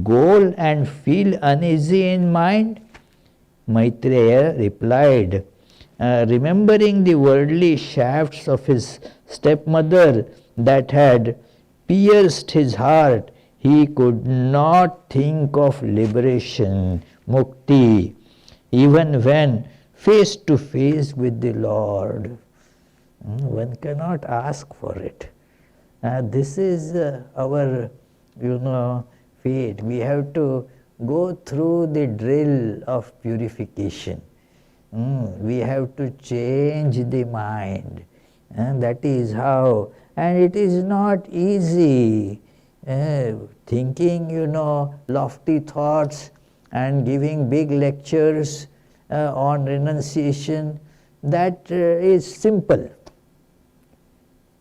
goal and feel uneasy in mind? Maitreya replied, remembering the worldly shafts of his stepmother that had pierced his heart, he could not think of liberation, mukti, even when face to face with the Lord. One cannot ask for it. This is our, fate. We have to go through the drill of purification. We have to change the mind. That is how. And it is not easy. thinking, lofty thoughts and giving big lectures on renunciation, that is simple.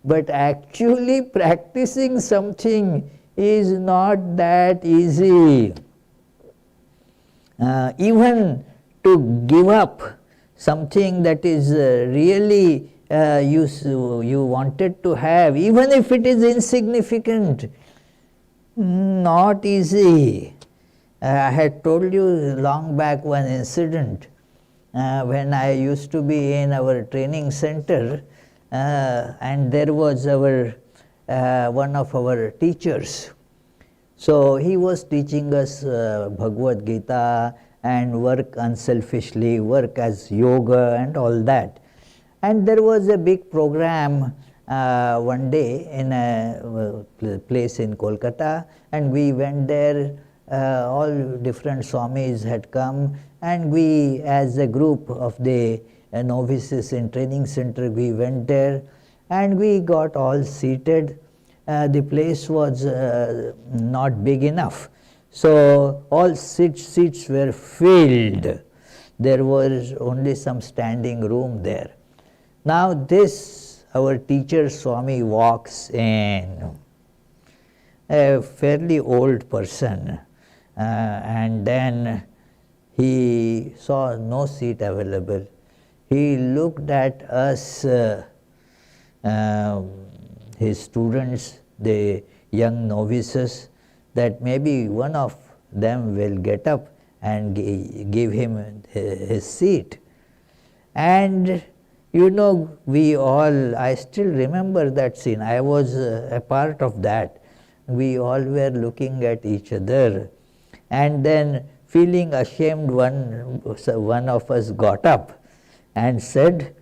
But actually practicing something is not that easy. Even to give up something that is really you wanted to have, even if it is insignificant, not easy. I had told you long back one incident when I used to be in our training center, and there was one of our teachers. So he was teaching us Bhagavad Gita and work unselfishly, work as yoga and all that. And there was a big program one day in a place in Kolkata, and we went there. All different Swamis had come, and we, as a group of the novices in training center, we went there and we got all seated. The place was not big enough, so all seats were filled. There was only some standing room there. Now this, our teacher Swami walks in, a fairly old person, and then he saw no seat available. He looked at us, his students, the young novices, that maybe one of them will get up and give him his seat. And we all, I still remember that scene. I was a part of that. We all were looking at each other, and then feeling ashamed, one of us got up and said,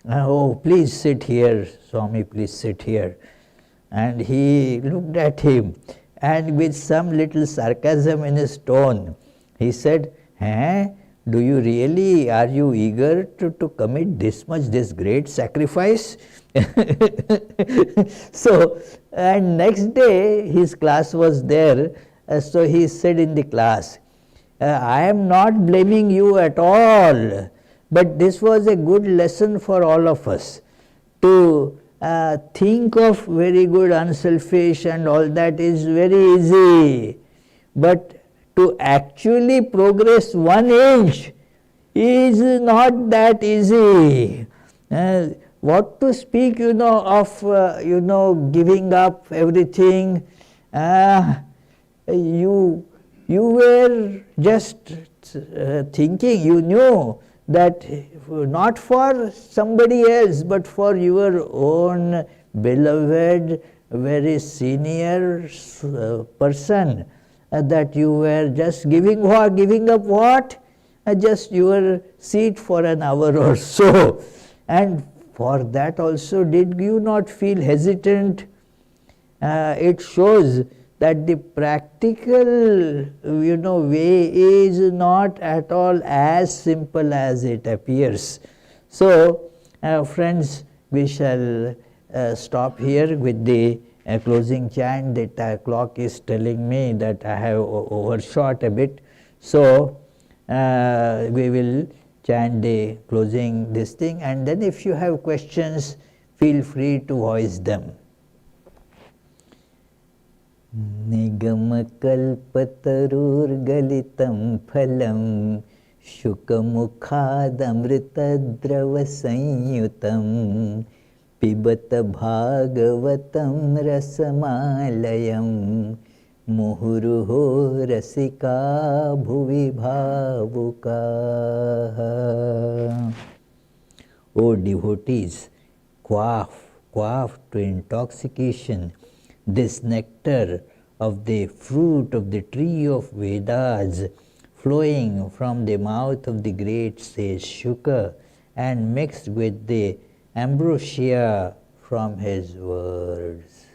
"Oh, please sit here, Swami, please sit here." And he looked at him, and with some little sarcasm in his tone, he said, "Do you really, are you eager to commit this great sacrifice?" So, and next day his class was there, so he said in the class, "I am not blaming you at all, but this was a good lesson for all of us to think of very good, unselfish and all that is very easy, but to actually progress 1 inch is not that easy. What to speak, of giving up everything. You were just thinking, you knew that not for somebody else, but for your own beloved, very senior person, that you were just giving up what? Just your seat for an hour or so. And for that also, did you not feel hesitant? It shows that the practical, way is not at all as simple as it appears. So, friends, we shall stop here with the closing chant. The clock is telling me that I have overshot a bit. So, we will chant the closing this thing, and then if you have questions, feel free to voice them. Nigamakалпатарургalitam phalam shukamukhadamritadravasamyutam pibata bhagavatam rasamalayam muhuruho rasika bhuvi bhavukaha. O devotees, quaff to intoxication this nectar of the fruit of the tree of Vedas, flowing from the mouth of the great sage Shuka and mixed with the ambrosia from his words.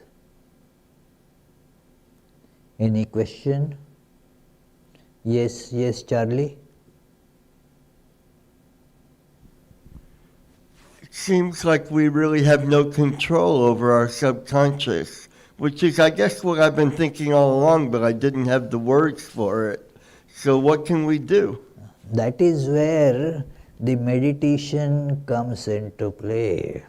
Any question? Yes, Charlie? It seems like we really have no control over our subconscious. which is, I guess, what I've been thinking all along, but I didn't have the words for it. So what can we do? That is where the meditation comes into play.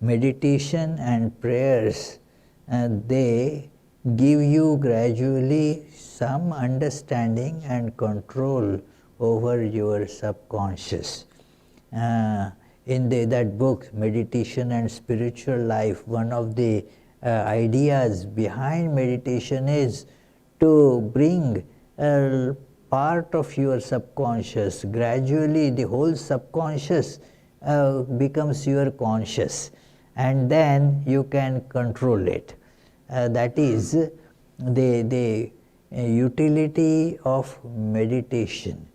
Meditation and prayers, they give you gradually some understanding and control over your subconscious. In that book, Meditation and Spiritual Life, one of the ideas behind meditation is to bring a part of your subconscious. Gradually, the whole subconscious becomes your conscious, and then you can control it. That is the utility of meditation.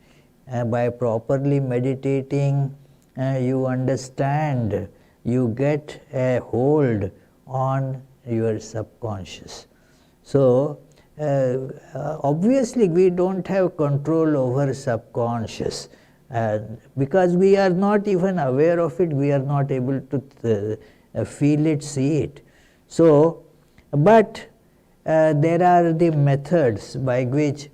By properly meditating, you understand, you get a hold on your subconscious. So, obviously we don't have control over subconscious, because we are not even aware of it, we are not able to feel it, see it. So, but there are the methods by which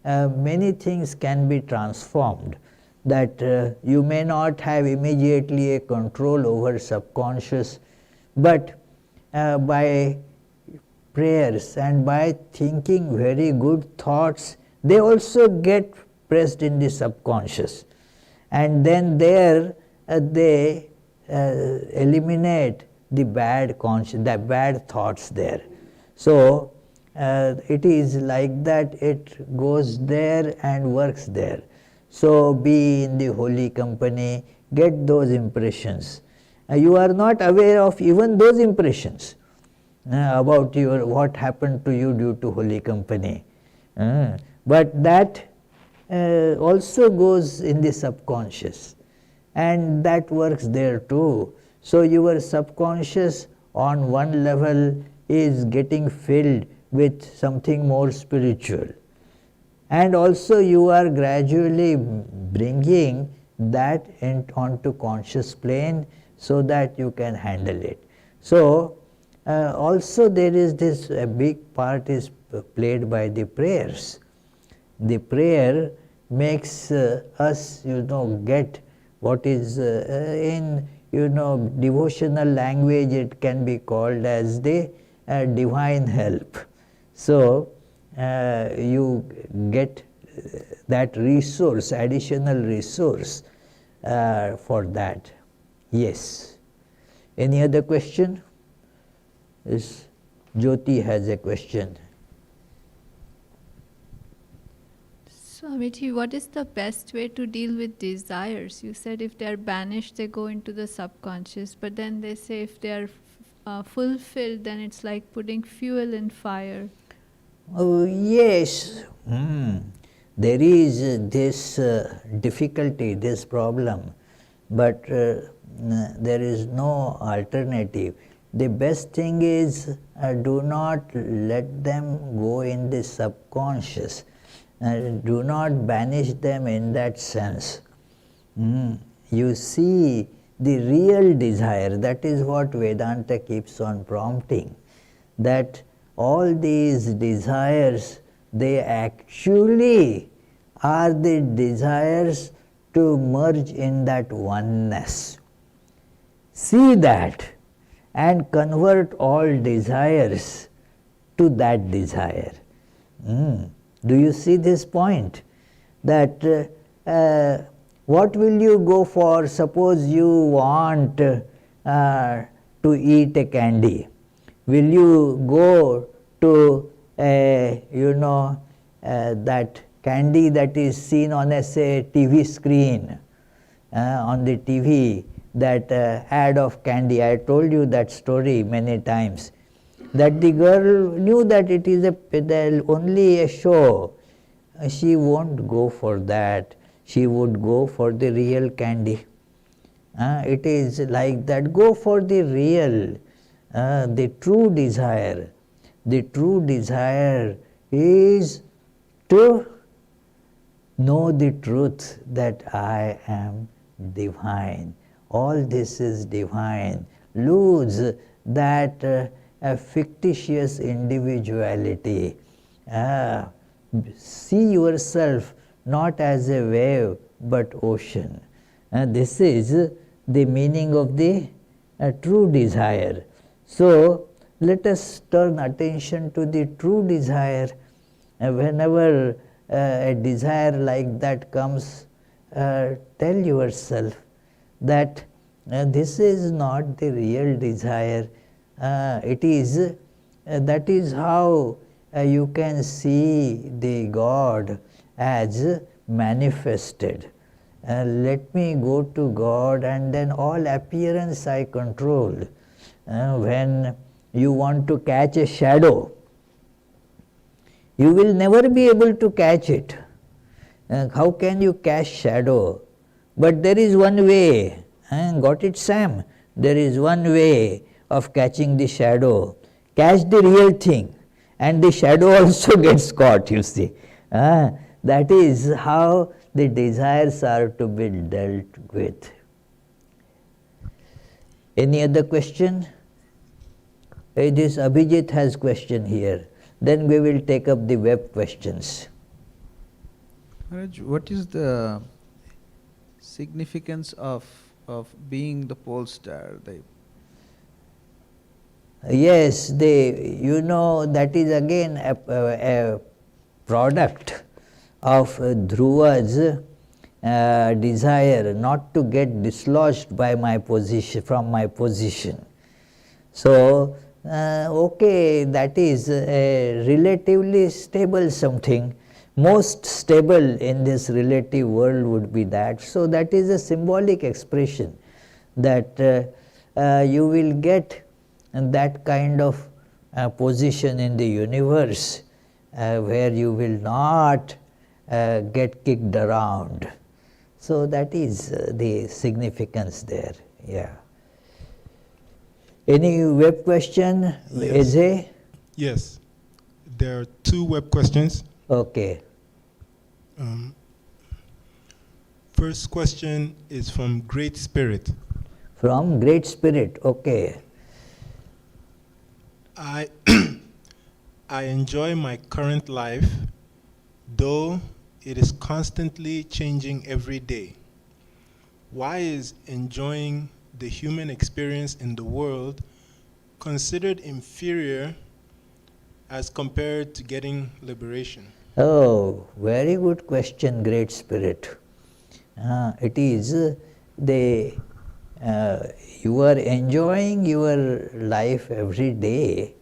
many things can be transformed, that you may not have immediately a control over subconscious, but by prayers and by thinking very good thoughts, they also get pressed in the subconscious, and then there they eliminate the bad thoughts there. So it is like that, it goes there and works there. So be in the holy company, get those impressions. You are not aware of even those impressions about what happened to you due to holy company. But that also goes in the subconscious, and that works there too. So your subconscious on one level is getting filled with something more spiritual, and also you are gradually bringing that onto conscious plane so that you can handle it. So also there is this, a big part is played by the prayers. The prayer makes us get what is in devotional language, it can be called as the divine help. So you get that resource, additional resource for that. Yes. Any other question? Yes. Jyoti has a question. Swamiji, what is the best way to deal with desires? You said if they are banished, they go into the subconscious, but then they say if they are fulfilled, then it's like putting fuel in fire. Oh, yes. There is this difficulty, this problem, but there is no alternative. The best thing is do not let them go in the subconscious. Do not banish them in that sense. You see the real desire, that is what Vedanta keeps on prompting, that all these desires, they actually are the desires to merge in that oneness. See that and convert all desires to that desire. Do you see this point? That what will you go for? Suppose you want to eat a candy. Will you go to that candy that is seen on a, say, TV screen, on the TV, that ad of candy? I told you that story many times, that the girl knew that it is only a show. She won't go for that. She would go for the real candy. It is like that. Go for the real, the true desire. The true desire is to know the truth that I am divine. All this is divine. Lose that a fictitious individuality. See yourself not as a wave but ocean. This is the meaning of the true desire. So let us turn attention to the true desire. Whenever a desire like that comes, tell yourself that this is not the real desire. It is that is how you can see the God as manifested. Let me go to God, and then all appearance I control. When you want to catch a shadow, you will never be able to catch it. How can you catch shadow? But there is one way. Got it, Sam? There is one way of catching the shadow. Catch the real thing, and the shadow also gets caught, you see. That is how the desires are to be dealt with. Any other question? This Abhijit has question here. Then we will take up the web questions. Maharaj, what is the significance of being the Pollster? Yes, that is again a product of Dhruva's desire not to get dislodged by my position, from my position. So, okay, that is a relatively stable something. Most stable in this relative world would be that. So that is a symbolic expression that you will get that kind of position in the universe where you will not get kicked around. So that is the significance there. Yeah. Any web question, Yes. Ajay? Yes. There are 2 web questions. Okay. First question is from Great Spirit. From Great Spirit, okay. I enjoy my current life, though it is constantly changing every day. Why is enjoying the human experience in the world considered inferior as compared to getting liberation? Oh, very good question, Great Spirit. It is you are enjoying your life every day.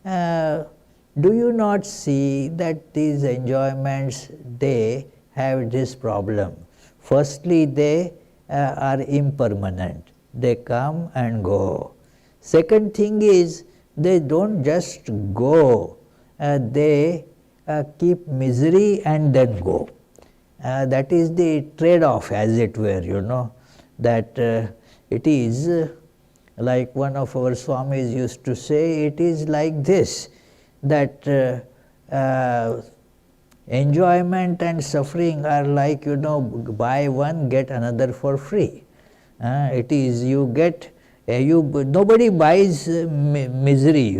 Do you not see that these enjoyments, they have this problem? Firstly, they are impermanent. They come and go. Second thing is, they don't just go. They keep misery and then go. That is the trade-off, as it were, that it is like one of our Swamis used to say, it is like this, that enjoyment and suffering are like, buy one, get another for free. It is, you get, nobody buys misery,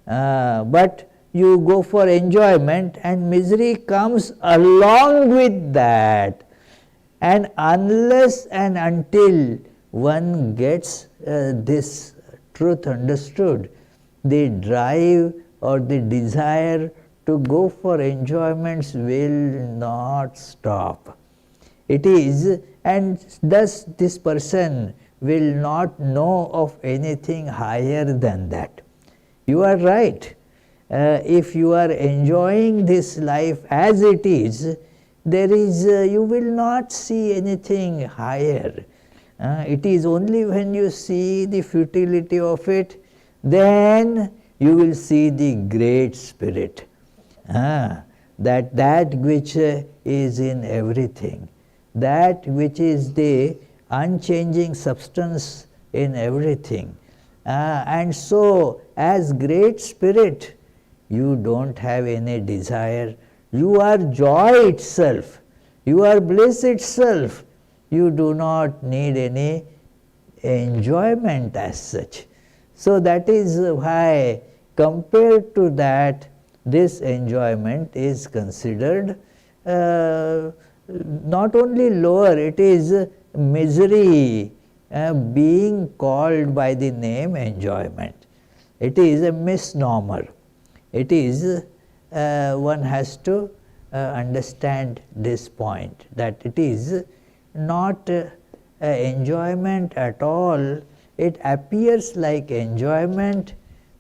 but you go for enjoyment and misery comes along with that. And unless and until one gets this truth understood, the drive or the desire to go for enjoyments will not stop. It is, and thus this person will not know of anything higher than that. You are right. If you are enjoying this life as it is, you will not see anything higher. It is only when you see the futility of it, then you will see the Great Spirit. That which is in everything, that which is the unchanging substance in everything. And so, as Great Spirit, you don't have any desire. You are joy itself. You are bliss itself. You do not need any enjoyment as such. So that is why compared to that, this enjoyment is considered not only lower, it is misery being called by the name enjoyment. It is a misnomer. It is, one has to understand this point, that it is not enjoyment at all. It appears like enjoyment,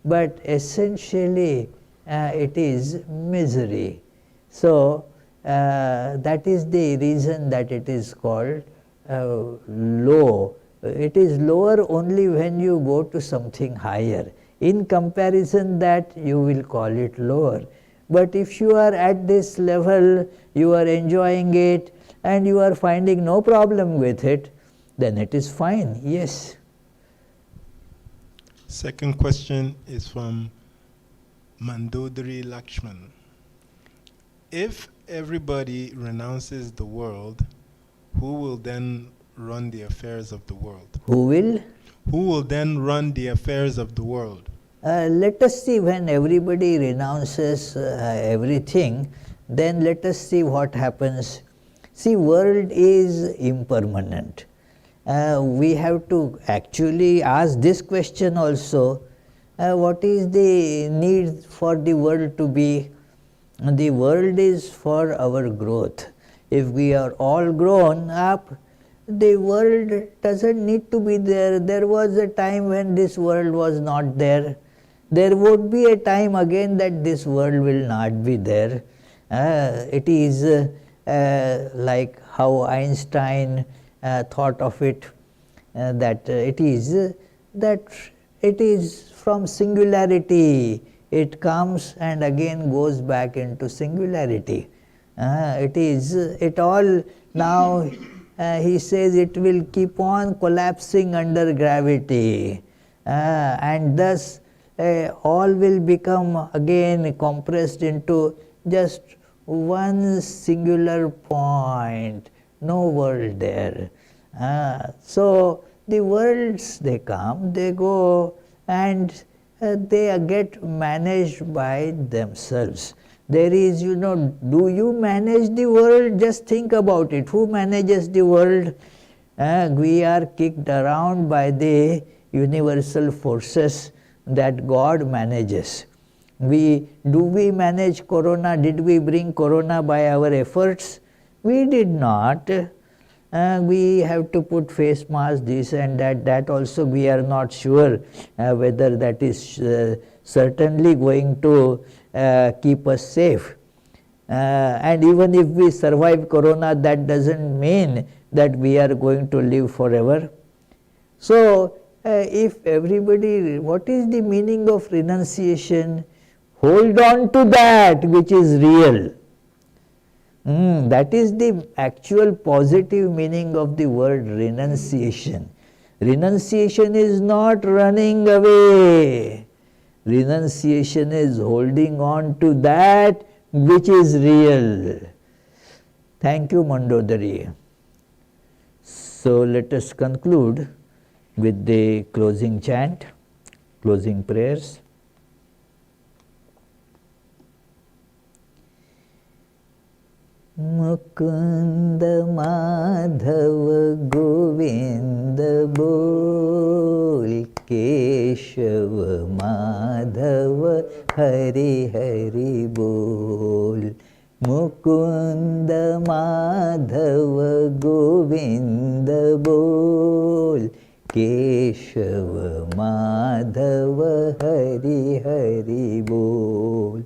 but essentially it is misery. So that is the reason that it is called low. It is lower only when you go to something higher. In comparison, that you will call it lower. But if you are at this level, you are enjoying it and you are finding no problem with it, then it is fine, yes. Second question is from Mandodari Lakshman. If everybody renounces the world, who will then run the affairs of the world? Who will? Who will then run the affairs of the world? Let us see, when everybody renounces everything, then let us see what happens. See, world is impermanent. We have to actually ask this question also, what is the need for the world to be? The world is for our growth. If we are all grown up, the world doesn't need to be there. There was a time when this world was not there. There would be a time again that this world will not be there. It is like how Einstein thought of it, that it is from singularity. It comes and again goes back into singularity. It all now, he says, it will keep on collapsing under gravity, and thus all will become again compressed into just one singular point, no world there. So the worlds, they come, they go, and they get managed by themselves. There is, do you manage the world? Just think about it. Who manages the world? We are kicked around by the universal forces that God manages. Do we manage corona? Did we bring corona by our efforts? We did not. We have to put face masks, this and that. That also we are not sure whether that is certainly going to keep us safe. And even if we survive corona, that doesn't mean that we are going to live forever. So if everybody, what is the meaning of renunciation? Hold on to that which is real. That is the actual positive meaning of the word renunciation. Renunciation is not running away. Renunciation is holding on to that which is real. Thank you, Mandodari. So let us conclude with the closing chant, closing prayers. Mukunda Madhava Govinda Bol, Keshava Madhava Hari Hari Bol. Mukunda Madhava Govinda Bol, Keshava Madhava Hari Hari Bol.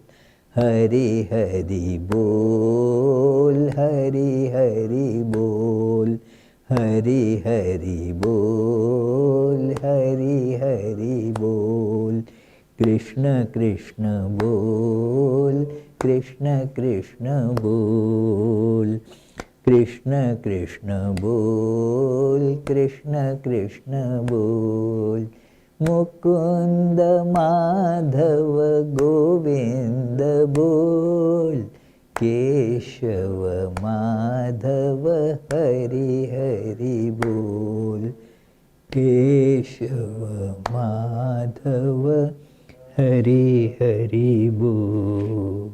Hari Hari Bol, Hari Hari Bol, Hari Hari Bol, Hari Hari Bol. Krishna Krishna Bol, Krishna Krishna Bol. Krishna Krishna Bol, Krishna Krishna Bol. Mukunda Madhava Govinda Bol, Keshava Madhava Hari Hari Bol. Keshava Madhava Hari Hari Bol.